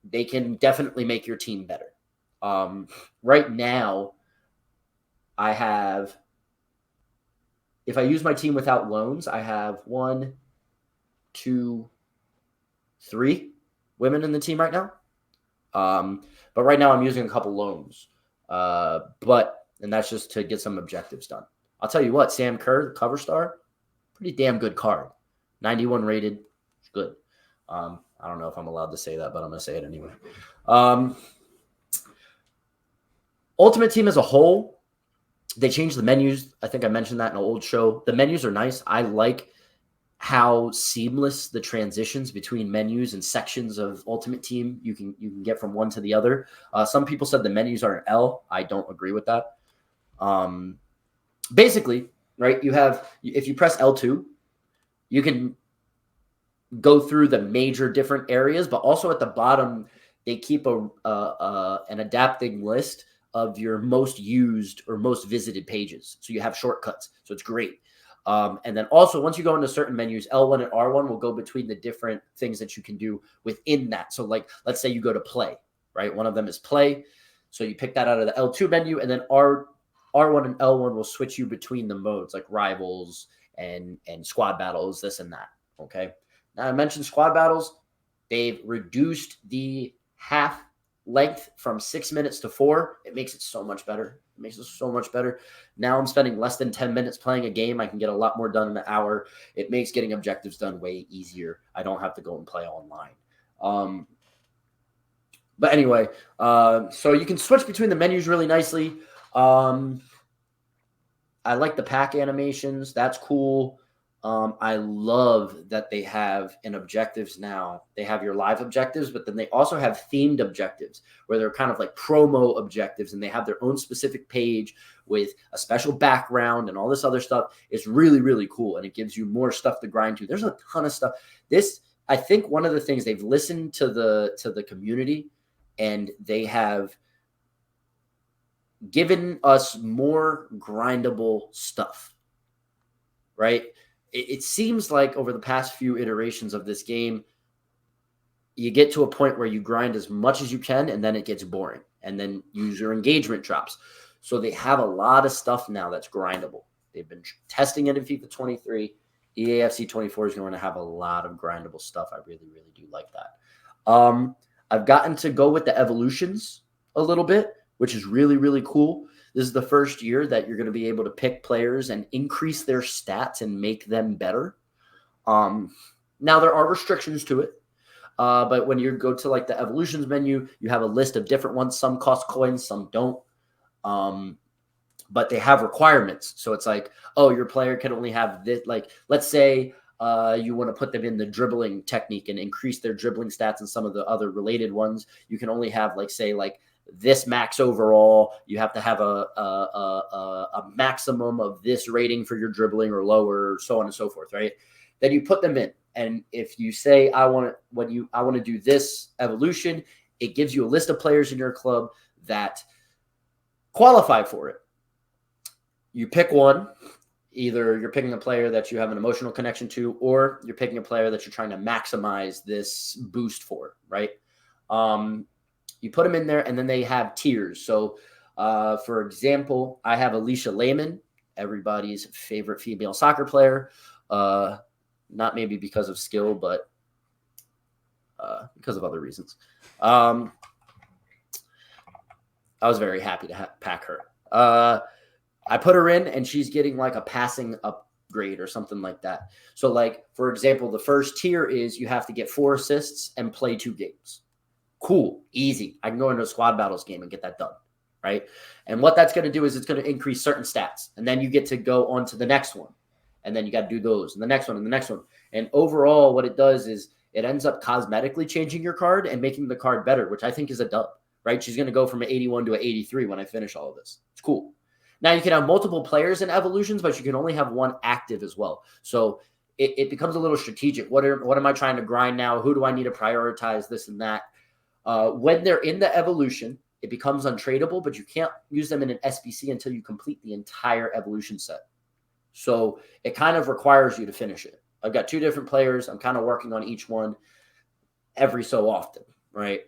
they can definitely make your team better. Right now, I have, if I use my team without loans, I have 1, 2, 3 women in the team right now. But right now I'm using a couple loans. And that's just to get some objectives done. I'll tell you what, Sam Kerr, the cover star, pretty damn good card. 91 rated. Good. I don't know if I'm allowed to say that, but I'm going to say it anyway. Ultimate Team as a whole, they changed the menus. I think I mentioned that in an old show. The menus are nice. I like how seamless the transitions between menus and sections of Ultimate Team you can get from one to the other. Some people said the menus are an L. I don't agree with that. Basically, right, if you press L2, you can go through the major different areas, but also at the bottom, they keep an adapting list of your most used or most visited pages. So you have shortcuts. So it's great. And then also, once you go into certain menus, L1 and R1 will go between the different things that you can do within that. So like, let's say you go to play, right? One of them is play. So you pick that out of the L2 menu, and then R1 and L1 will switch you between the modes, like rivals and squad battles, this and that. Okay. Now, I mentioned squad battles. They've reduced the half length from 6 minutes to 4. It makes it so much better. It makes it so much better. Now I'm spending less than 10 minutes playing a game. I can get a lot more done in an hour. It makes getting objectives done way easier. I don't have to go and play online. But anyway, so you can switch between the menus really nicely. I like the pack animations. That's cool. I love that they have in objectives now. They have your live objectives, but then they also have themed objectives where they're kind of like promo objectives, and they have their own specific page with a special background and all this other stuff. It's really, really cool, and it gives you more stuff to grind to. There's a ton of stuff. I think one of the things they've listened to the community, and they have given us more grindable stuff, right? It seems like over the past few iterations of this game, you get to a point where you grind as much as you can, and then it gets boring, and then user engagement drops. So they have a lot of stuff now that's grindable. They've been testing it in FIFA 23. EAFC 24 is going to have a lot of grindable stuff. I really, really do like that. I've gotten to go with the evolutions a little bit, which is really, really cool. This is the first year that you're going to be able to pick players and increase their stats and make them better. Now, there are restrictions to it. But when you go to like the evolutions menu, you have a list of different ones. Some cost coins, some don't. But they have requirements. So it's like, oh, your player can only have this. Like, let's say you want to put them in the dribbling technique and increase their dribbling stats and some of the other related ones. You can only have like this max overall. You have to have a maximum of this rating for your dribbling or lower, so on and so forth, right? Then you put them in. And if you say, I want to do this evolution, it gives you a list of players in your club that qualify for it. You pick one. Either you're picking a player that you have an emotional connection to, or you're picking a player that you're trying to maximize this boost for, right? You put them in there, and then they have tiers. So, for example, I have Alicia Lehman, everybody's favorite female soccer player. Not maybe because of skill, but because of other reasons. I was very happy to pack her. I put her in, and she's getting like a passing upgrade or something like that. So, like, for example, the first tier is you have to get 4 assists and play 2 games. Cool, easy. I can go into a squad battles game and get that done, right? And what that's going to do is it's going to increase certain stats. And then you get to go on to the next one. And then you got to do those, and the next one, and the next one. And overall, what it does is it ends up cosmetically changing your card and making the card better, which I think is a dub, right? She's going to go from an 81 to an 83 when I finish all of this. It's cool. Now, you can have multiple players in evolutions, but you can only have one active as well. So it becomes a little strategic. What am I trying to grind now? Who do I need to prioritize, this and that? When they're in the evolution, it becomes untradeable, but you can't use them in an SBC until you complete the entire evolution set. So it kind of requires you to finish it. I've got 2 different players. I'm kind of working on each one every so often, right?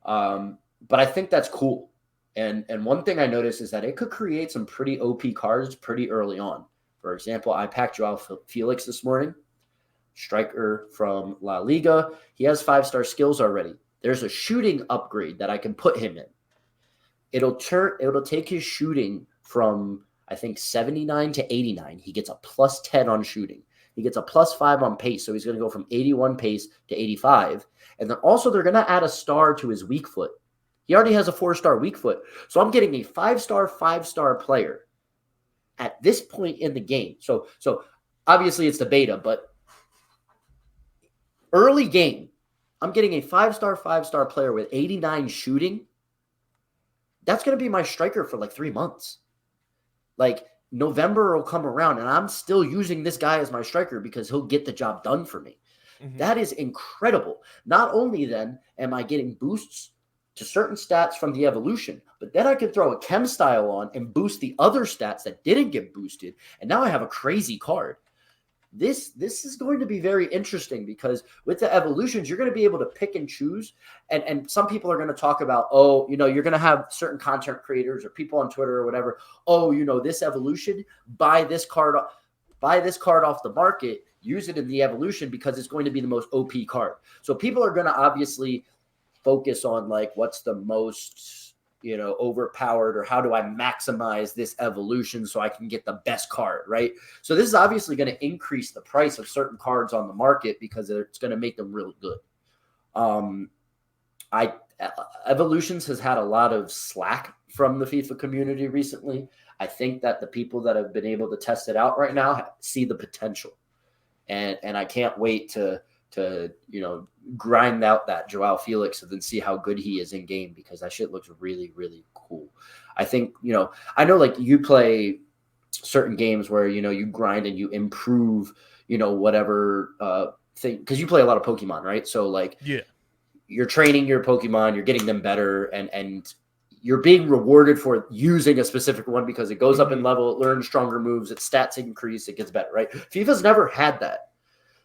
But I think that's cool. And one thing I noticed is that it could create some pretty OP cards pretty early on. For example, I packed Joao Felix this morning, striker from La Liga. He has 5-star skills already. There's a shooting upgrade that I can put him in. It'll take his shooting from, I think, 79 to 89. He gets a +10 on shooting. He gets a +5 on pace. So he's going to go from 81 pace to 85. And then also they're going to add a star to his weak foot. He already has a 4-star weak foot. So I'm getting a 5-star player at this point in the game. So obviously it's the beta, but early game, I'm getting a 5-star player with 89 shooting. That's going to be my striker for like 3 months. Like, November will come around, and I'm still using this guy as my striker because he'll get the job done for me. Mm-hmm. That is incredible. Not only then am I getting boosts to certain stats from the evolution, but then I can throw a chem style on and boost the other stats that didn't get boosted, and now I have a crazy card. This is going to be very interesting because with the evolutions, you're going to be able to pick and choose. And some people are going to talk about, you're going to have certain content creators or people on Twitter or whatever. This evolution, buy this card off the market. use it in the evolution because it's going to be the most OP card. So people are going to obviously focus on like what's the most, overpowered, or how do I maximize this evolution so I can get the best card, right? So this is obviously going to increase the price of certain cards on the market because it's going to make them really good. Evolutions has had a lot of slack from the FIFA community recently. I think that the people that have been able to test it out right now see the potential, and I can't wait to grind out that Joao Felix and then see how good he is in game, because that shit looks really, really cool. I think, I know like you play certain games where, you grind and you improve, whatever thing, because you play a lot of Pokemon, right? So like, yeah, you're training your Pokemon, you're getting them better, and you're being rewarded for using a specific one because it goes up in level, it learns stronger moves, its stats increase, it gets better, right? FIFA's never had that.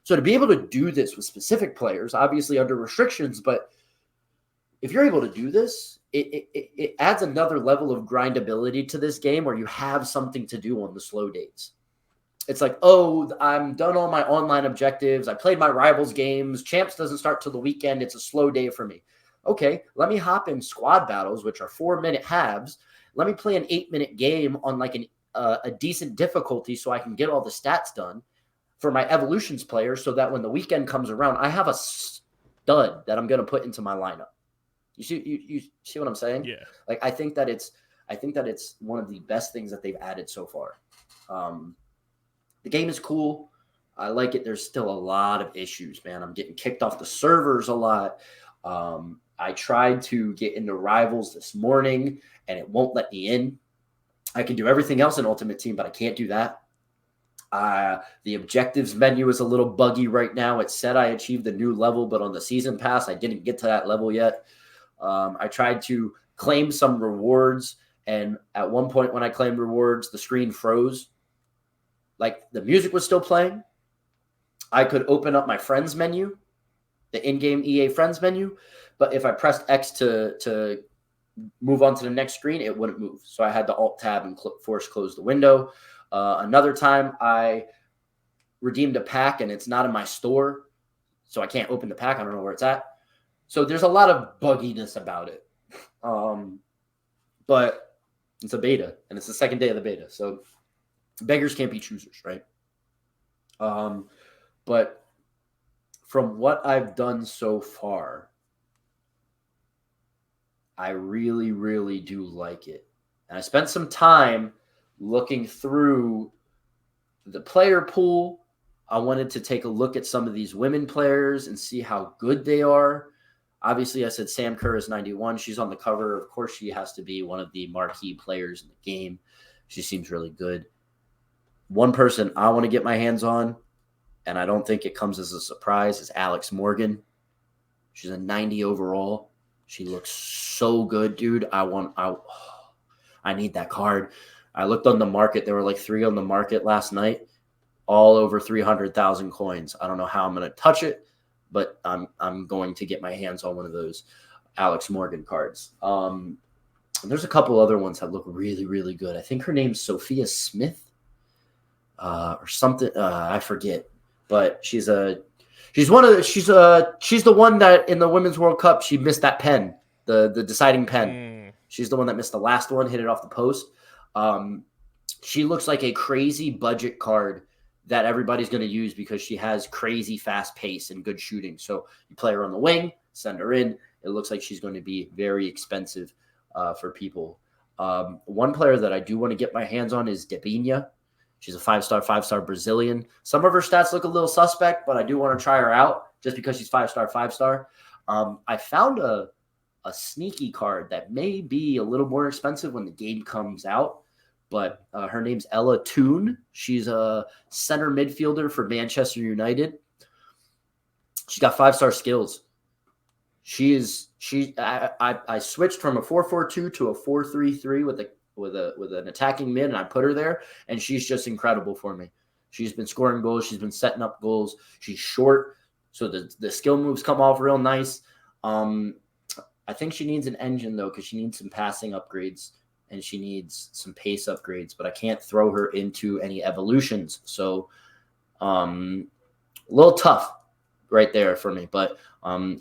So to be able to do this with specific players, obviously under restrictions, but if you're able to do this, it adds another level of grindability to this game where you have something to do on the slow days. It's like, oh, I'm done all my online objectives. I played my rivals games. Champs doesn't start till the weekend. It's a slow day for me. Okay, let me hop in squad battles, which are 4-minute halves. Let me play an 8-minute game on like a decent difficulty so I can get all the stats done for my evolutions players, so that when the weekend comes around, I have a stud that I'm going to put into my lineup. You see what I'm saying? yeah. Like, I think that it's one of the best things that they've added so far. The game is cool. I like it. There's still a lot of issues, man. I'm getting kicked off the servers a lot. I tried to get into rivals this morning and it won't let me in. I can do everything else in Ultimate Team, but I can't do that. The objectives menu is a little buggy right now. It said I achieved a new level, but on the season pass, I didn't get to that level yet. I tried to claim some rewards, and at one point when I claimed rewards, the screen froze. Like, the music was still playing. I could open up my friends menu, the in-game EA friends menu, but if I pressed X to move on to the next screen, it wouldn't move. So I had to Alt-Tab and force close the window. Another time I redeemed a pack and it's not in my store, so I can't open the pack. I don't know where it's at. So there's a lot of bugginess about it. But it's a beta, and it's the second day of the beta. So beggars can't be choosers, right? But from what I've done so far, I really, really do like it. And I spent some time looking through the player pool. I wanted to take a look at some of these women players and see how good they are. Obviously, I said Sam Kerr is 91. She's on the cover. Of course, she has to be one of the marquee players in the game. She seems really good. One person I want to get my hands on, and I don't think it comes as a surprise, is Alex Morgan. She's a 90 overall. She looks so good, dude. I need that card. I looked on the market. There were like 3 on the market last night, all over 300,000 coins. I don't know how I'm going to touch it, but I'm going to get my hands on one of those Alex Morgan cards. And there's a couple other ones that look really, really good. I think her name's Sophia Smith or something. I forget, but she's the one that in the Women's World Cup, she missed that pen, the deciding pen. She's the one that missed the last one, hit it off the post. She looks like a crazy budget card that everybody's going to use because she has crazy fast pace and good shooting. So you play her on the wing, send her in. It looks like she's going to be very expensive for people. One player that I do want to get my hands on is Debinha. She's a 5-star Brazilian. Some of her stats look a little suspect, but I do want to try her out just because she's 5-star. I found a sneaky card that may be a little more expensive when the game comes out, but her name's Ella Toone. She's a center midfielder for Manchester United. She's got 5-star skills. I switched from a 4-4-2 to a 4-3-3 with an attacking mid, and I put her there, and she's just incredible for me. She's been scoring goals. She's been setting up goals. She's short, so the skill moves come off real nice. I think she needs an engine, though, because she needs some passing upgrades, and she needs some pace upgrades, but I can't throw her into any evolutions. So a little tough right there for me, but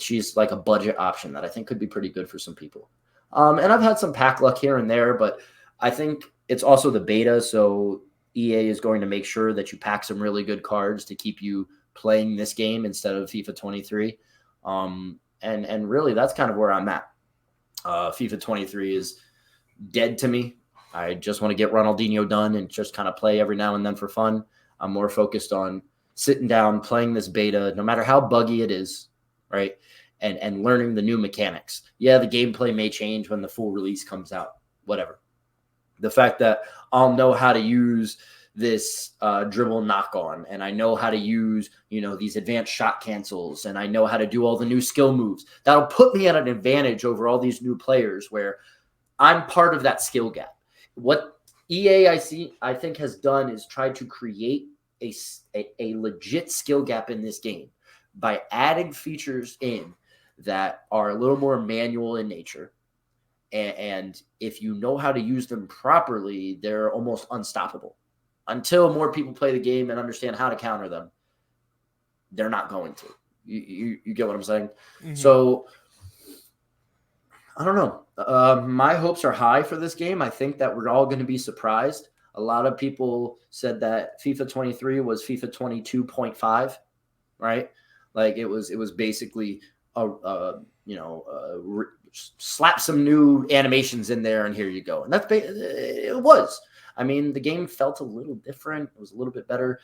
she's like a budget option that I think could be pretty good for some people. And I've had some pack luck here and there, but I think it's also the beta, so EA is going to make sure that you pack some really good cards to keep you playing this game instead of FIFA 23. And really, that's kind of where I'm at. FIFA 23 is dead to me. I just want to get Ronaldinho done and just kind of play every now and then for fun. I'm more focused on sitting down, playing this beta, no matter how buggy it is, right? And learning the new mechanics. Yeah, the gameplay may change when the full release comes out, whatever. The fact that I'll know how to use this dribble knock on, and I know how to use, these advanced shot cancels, and I know how to do all the new skill moves. That'll put me at an advantage over all these new players where I'm part of that skill gap. What EA I think has done is tried to create a legit skill gap in this game by adding features in that are a little more manual in nature. And if you know how to use them properly, they're almost unstoppable. Until more people play the game and understand how to counter them, they're not going to. You get what I'm saying? Mm-hmm. So, I don't know. My hopes are high for this game. I think that we're all going to be surprised. A lot of people said that FIFA 23 was FIFA 22.5, right? Like it was basically slap some new animations in there and here you go. And it was. I mean, the game felt a little different. It was a little bit better.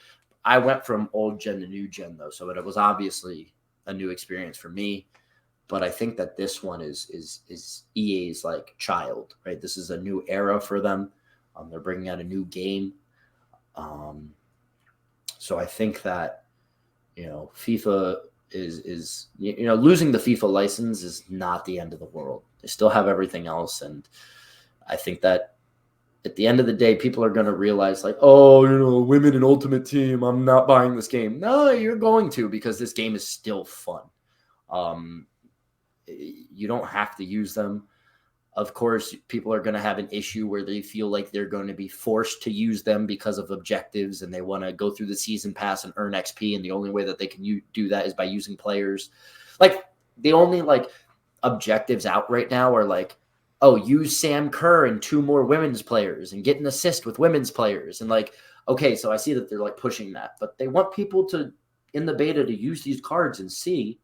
I went from old gen to new gen though, so it was obviously a new experience for me. But I think that this one is EA's like child, right? This is a new era for them. They're bringing out a new game. So I think that, FIFA is losing the FIFA license is not the end of the world. They still have everything else. And I think that at the end of the day, people are going to realize like, oh, women in Ultimate Team, I'm not buying this game. No, you're going to, because this game is still fun. You don't have to use them. Of course, people are going to have an issue where they feel like they're going to be forced to use them because of objectives and they want to go through the season pass and earn XP. And the only way that they can do that is by using players. Like the only objectives out right now are like, oh, use Sam Kerr and 2 more women's players and get an assist with women's players. And okay, so I see that they're pushing that, but they want people to, in the beta, to use these cards and see,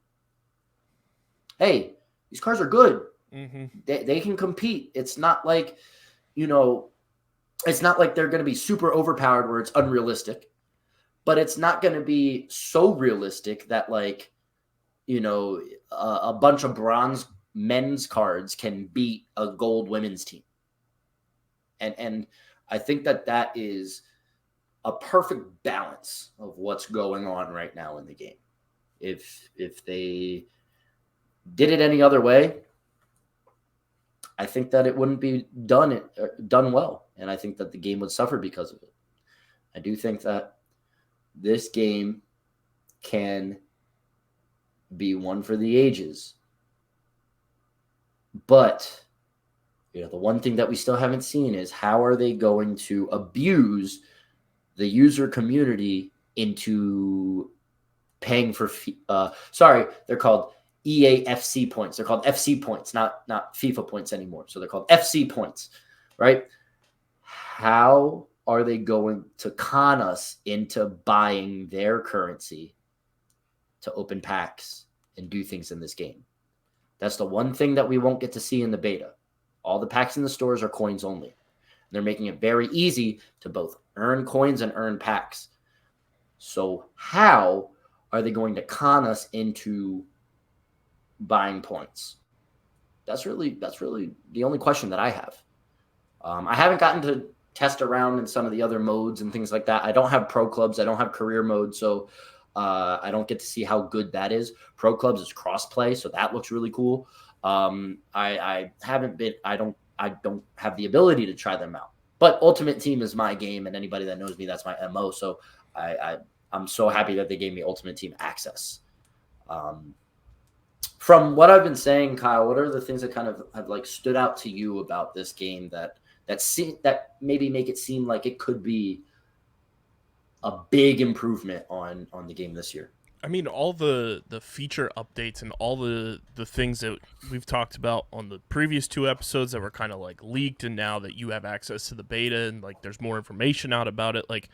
hey, these cards are good. Mm-hmm. They can compete. It's not like, it's not like they're going to be super overpowered where it's unrealistic, but it's not going to be so realistic that a bunch of bronze men's cards can beat a gold women's team. And I think that is a perfect balance of what's going on right now in the game. If they did it any other way, I think that it wouldn't be done well. And I think that the game would suffer because of it. I do think that this game can be one for the ages. But, the one thing that we still haven't seen is how are they going to abuse the user community into paying for, they're called EAFC points. They're called FC points, not FIFA points anymore. So they're called FC points, right? How are they going to con us into buying their currency to open packs and do things in this game? That's the one thing that we won't get to see in the beta. All the packs in the stores are coins only. And they're making it very easy to both earn coins and earn packs. So how are they going to con us into buying points? That's really the only question that I have. I haven't gotten to test around in some of the other modes and things like that. I don't have pro clubs. I don't have career mode. So I don't get to see how good that is. Pro clubs is cross-play, so that looks really cool. I don't have the ability to try them out. But Ultimate Team is my game, and anybody that knows me, that's my MO. So I'm so happy that they gave me Ultimate Team access. From what I've been saying, Kyle, what are the things that kind of have stood out to you about this game that maybe make it seem like it could be a big improvement on the game this year? I mean, all the feature updates and all the things that we've talked about on the previous 2 episodes that were kind of like leaked, and now that you have access to the beta and like there's more information out about it, like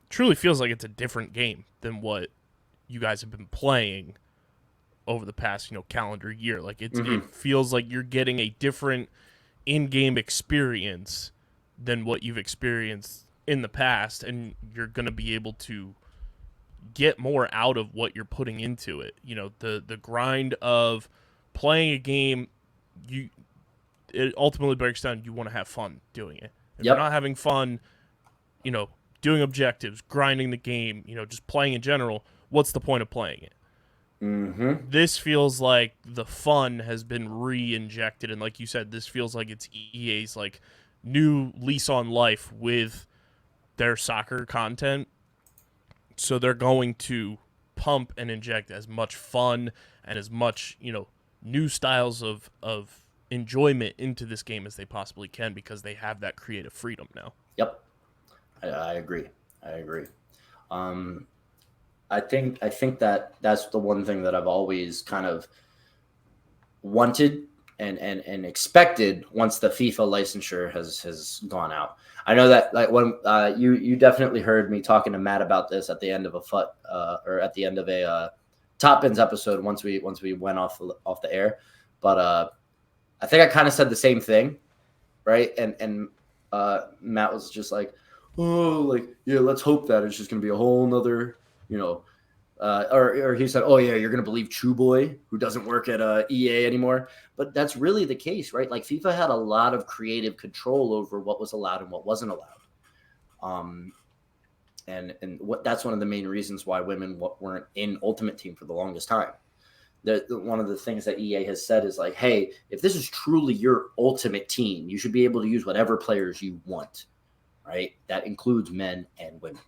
truly feels like it's a different game than what you guys have been playing over the past, calendar year. Like it feels like you're getting a different in-game experience than what you've experienced in the past, and you're going to be able to get more out of what you're putting into it. The grind of playing a game, it ultimately breaks down, you want to have fun doing it. If you're not having fun, doing objectives, grinding the game, just playing in general, what's the point of playing it? This feels like the fun has been re-injected, and like you said, this feels like it's EA's like new lease on life with their soccer content. So they're going to pump and inject as much fun and as much, new styles of enjoyment into this game as they possibly can, because they have that creative freedom now. Yep. I agree. I think that that's the one thing that I've always kind of wanted and expected once the FIFA licensure has gone out. I know that like when you definitely heard me talking to Matt about this at the end of a or at the end of a Top Bins episode once we went off the air, but I think I kind of said the same thing, right? And Matt was just like, oh, like, yeah, let's hope that it's just gonna be a whole nother, or he said, oh yeah, you're gonna believe FUTBois, who doesn't work at EA anymore. But that's really the case, right? Like FIFA had a lot of creative control over what was allowed and what wasn't allowed. And that's one of the main reasons why women weren't in Ultimate Team for the longest time. One of the things that EA has said is like, hey, if this is truly your Ultimate Team, you should be able to use whatever players you want, right? That includes men and women.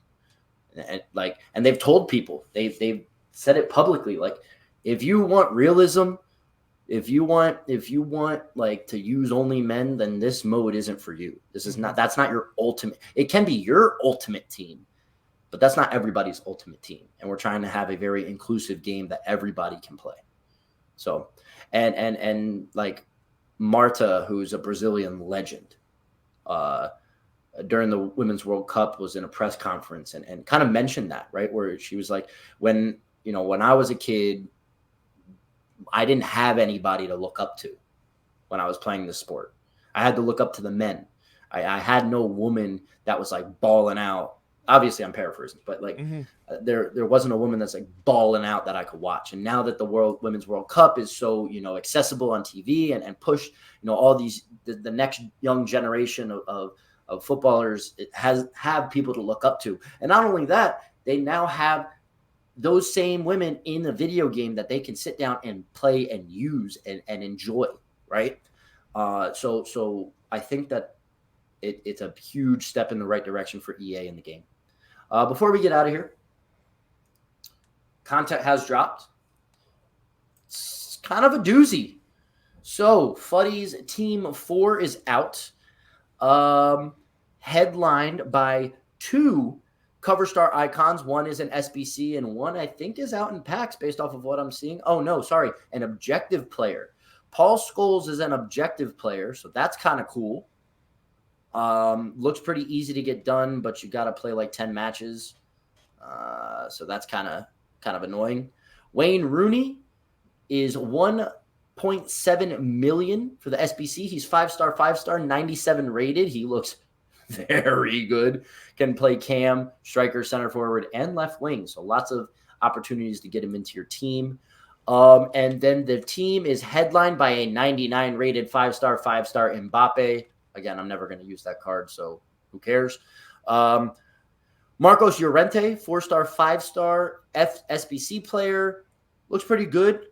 And they've told people, they've said it publicly, like, if you want realism, if you want like to use only men, then this mode isn't for you. That's not your ultimate. It can be your ultimate team, but that's not everybody's ultimate team. And we're trying to have a very inclusive game that everybody can play. So, and like Marta, who's a Brazilian legend, during the Women's World Cup was in a press conference and kind of mentioned that, right? Where she was like, when I was a kid, I didn't have anybody to look up to when I was playing this sport. I had to look up to the men. I had no woman that was like balling out. Obviously I'm paraphrasing, but like there wasn't a woman that's like balling out that I could watch. And now that the Women's World Cup is so, accessible on TV and push, all these, the next young generation of footballers, it have people to look up to. And not only that, they now have those same women in the video game that they can sit down and play and use and enjoy, right? So I think that it's a huge step in the right direction for EA in the game. Before we get out of here, content has dropped. It's kind of a doozy. So FUTBois Team 4 is out. Headlined by 2 cover star icons. One is an SBC and one I think is out in packs based off of what I'm seeing. Oh no, sorry, an objective player. Paul Scholes is an objective player, so that's kind of cool. Looks pretty easy to get done, but you got to play like 10 matches. So that's kind of annoying. Wayne Rooney is 1.7 million for the SBC. He's 5-star, 97 rated. He looks very good. Can play cam, striker, center forward, and left wing. So lots of opportunities to get him into your team. And then the team is headlined by a 99 rated 5-star Mbappe. Again, I'm never going to use that card, so who cares? Marcos Llorente, 4-star, 5-star SBC player. Looks pretty good.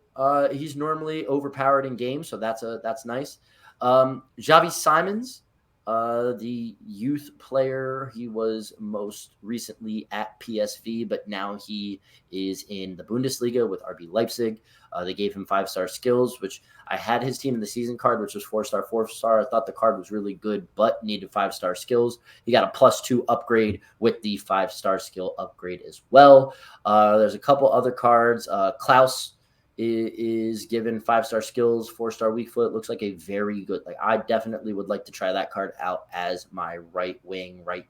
He's normally overpowered in games, so that's nice. Xavi Simons, the youth player. He was most recently at PSV, but now he is in the Bundesliga with RB Leipzig. They gave him 5-star skills, which I had his team in the season card, which was 4-star, 4-star. I thought the card was really good, but needed 5-star skills. He got a +2 upgrade with the 5-star skill upgrade as well. There's a couple other cards. Klaus is given 5-star skills, 4-star weak foot. Looks like a very good, like, I definitely would like to try that card out as my right wing, right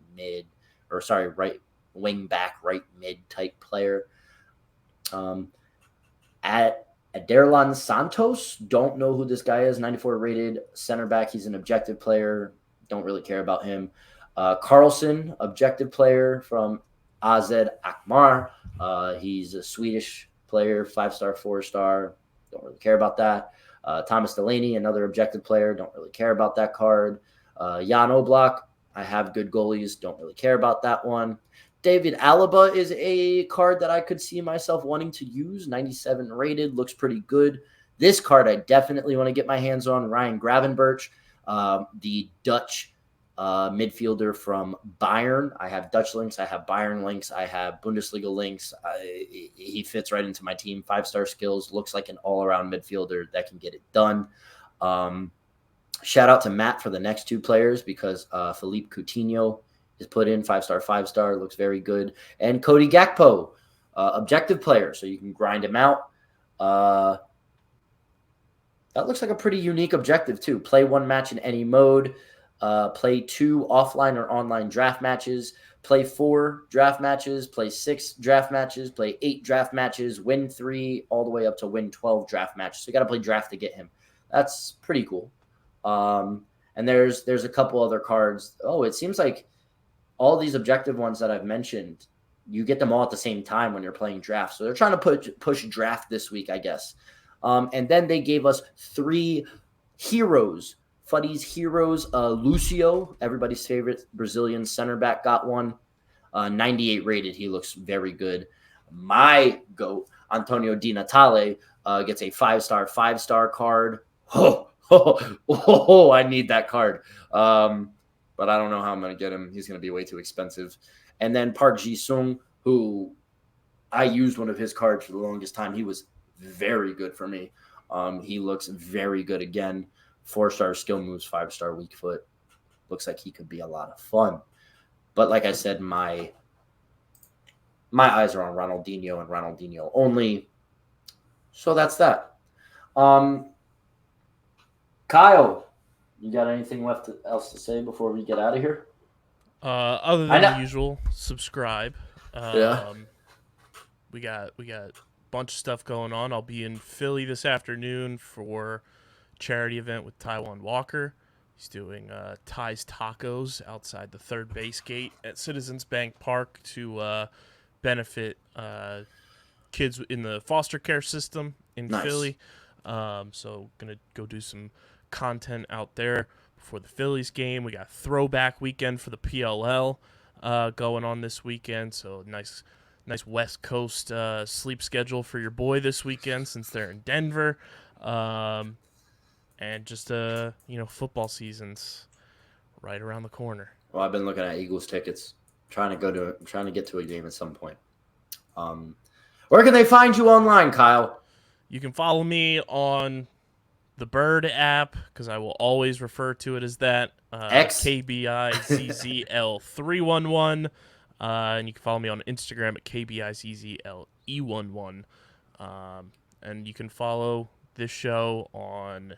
wing back, right mid type player. At Aderlan Santos, don't know who this guy is. 94 rated center back. He's an objective player. Don't really care about him. Carlson, objective player from AZ Alkmaar. He's a Swedish player, 5-star, 4-star. Don't really care about that. Thomas Delaney, another objective player. Don't really care about that card. Jan Oblak, I have good goalies. Don't really care about that one. David Alaba is a card that I could see myself wanting to use. 97 rated, looks pretty good. This card I definitely want to get my hands on. Ryan Gravenberch, the Dutch midfielder from Bayern. I have Dutch links. I have Bayern links. I have Bundesliga links. He fits right into my team. 5-star skills. Looks like an all-around midfielder that can get it done. Shout out to Matt for the next 2 players because Philippe Coutinho is put in 5-star, 5-star. Looks very good. And Cody Gakpo, objective player, so you can grind him out. That looks like a pretty unique objective too. Play 1 match in any mode. Play 2 offline or online draft matches. Play 4 draft matches. Play 6 draft matches. Play 8 draft matches. Win 3 all the way up to win 12 draft matches. So you got to play draft to get him. That's pretty cool. And there's a couple other cards. Oh, it seems like all these objective ones that I've mentioned, you get them all at the same time when you're playing draft. So they're trying to push draft this week, I guess. And then they gave us 3 heroes. FUTBois heroes. Lucio, everybody's favorite Brazilian center back, got one. 98 rated. He looks very good. My GOAT, Antonio Di Natale, gets a 5-star, 5-star card. I need that card. But I don't know how I'm going to get him. He's going to be way too expensive. And then Park Ji-sung, who I used one of his cards for the longest time. He was very good for me. He looks very good again. 4-star skill moves, 5-star weak foot. Looks like he could be a lot of fun. But like I said, my eyes are on Ronaldinho and Ronaldinho only. So that's that. Kyle, you got anything else to say before we get out of here? Other than the usual, subscribe. Yeah. We got a bunch of stuff going on. I'll be in Philly this afternoon for charity event with Taiwan Walker. He's doing Thai's Tacos outside the third base gate at Citizens Bank Park to benefit kids in the foster care system in Philly. So gonna go do some content out there before the Phillies game. We got throwback weekend for the PLL going on this weekend. So nice West Coast sleep schedule for your boy this weekend since they're in Denver. And just football season's right around the corner. Well, I've been looking at Eagles tickets, trying to get to a game at some point. Where can they find you online, Kyle? You can follow me on the Bird app, because I will always refer to it as that. KBIZZL311. And you can follow me on Instagram at KBIZZLE11. And you can follow this show on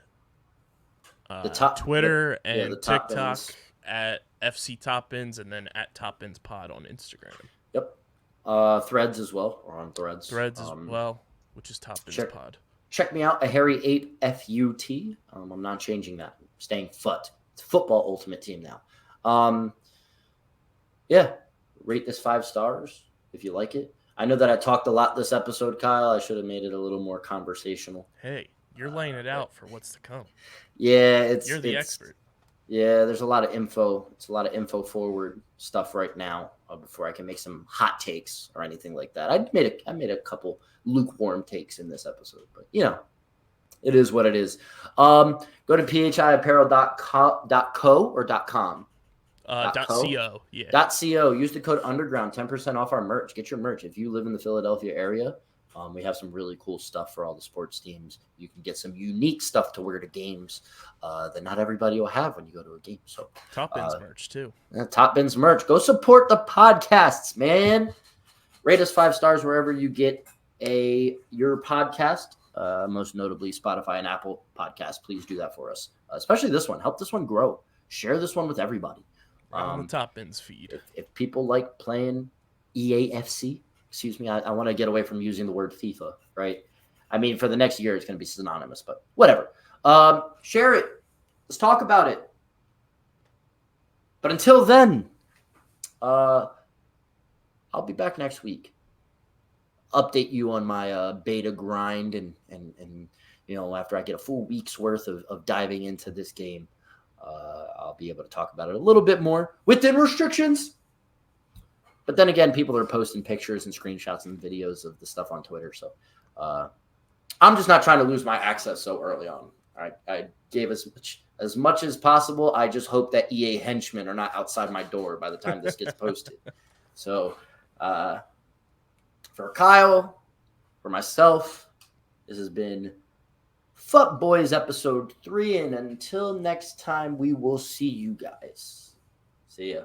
Twitter and TikTok at FC Top Bins, and then at Top Bins Pod on Instagram. Yep. Threads as well, or on Threads. Threads as well, which is Top Bins Pod. Check me out, a Harry8 FUT. I'm not changing that. I'm staying FUT. It's Football Ultimate Team now. Yeah, rate this 5 stars if you like it. I know that I talked a lot this episode, Kyle. I should have made it a little more conversational. Hey, you're laying it out for what's to come. Yeah, you're the expert. Yeah, there's a lot of info. It's a lot of info forward stuff right now before I can make some hot takes or anything like that. I made a couple lukewarm takes in this episode, but It is what it is. Go to phiapparel.co or .com. .co. Yeah. .co. Use the code underground, 10% off our merch. Get your merch. If you live in the Philadelphia area, we have some really cool stuff for all the sports teams. You can get some unique stuff to wear to games that not everybody will have when you go to a game. So Top Bins merch too. Top Bins merch. Go support the podcasts, man. Rate us 5 stars wherever you get your podcast. Most notably Spotify and Apple Podcasts. Please do that for us, especially this one. Help this one grow. Share this one with everybody. On the Top Bins feed. If people like playing EAFC, excuse me, I want to get away from using the word FIFA, right? I mean, for the next year, it's going to be synonymous, but whatever. Share it. Let's talk about it. But until then, I'll be back next week. Update you on my beta grind and after I get a full week's worth of diving into this game, I'll be able to talk about it a little bit more within restrictions. But then again, people are posting pictures and screenshots and videos of the stuff on Twitter. So I'm just not trying to lose my access so early on. I gave as much as possible. I just hope that EA henchmen are not outside my door by the time this gets posted. So for Kyle, for myself, this has been FUTBois episode 3. And until next time, we will see you guys. See ya.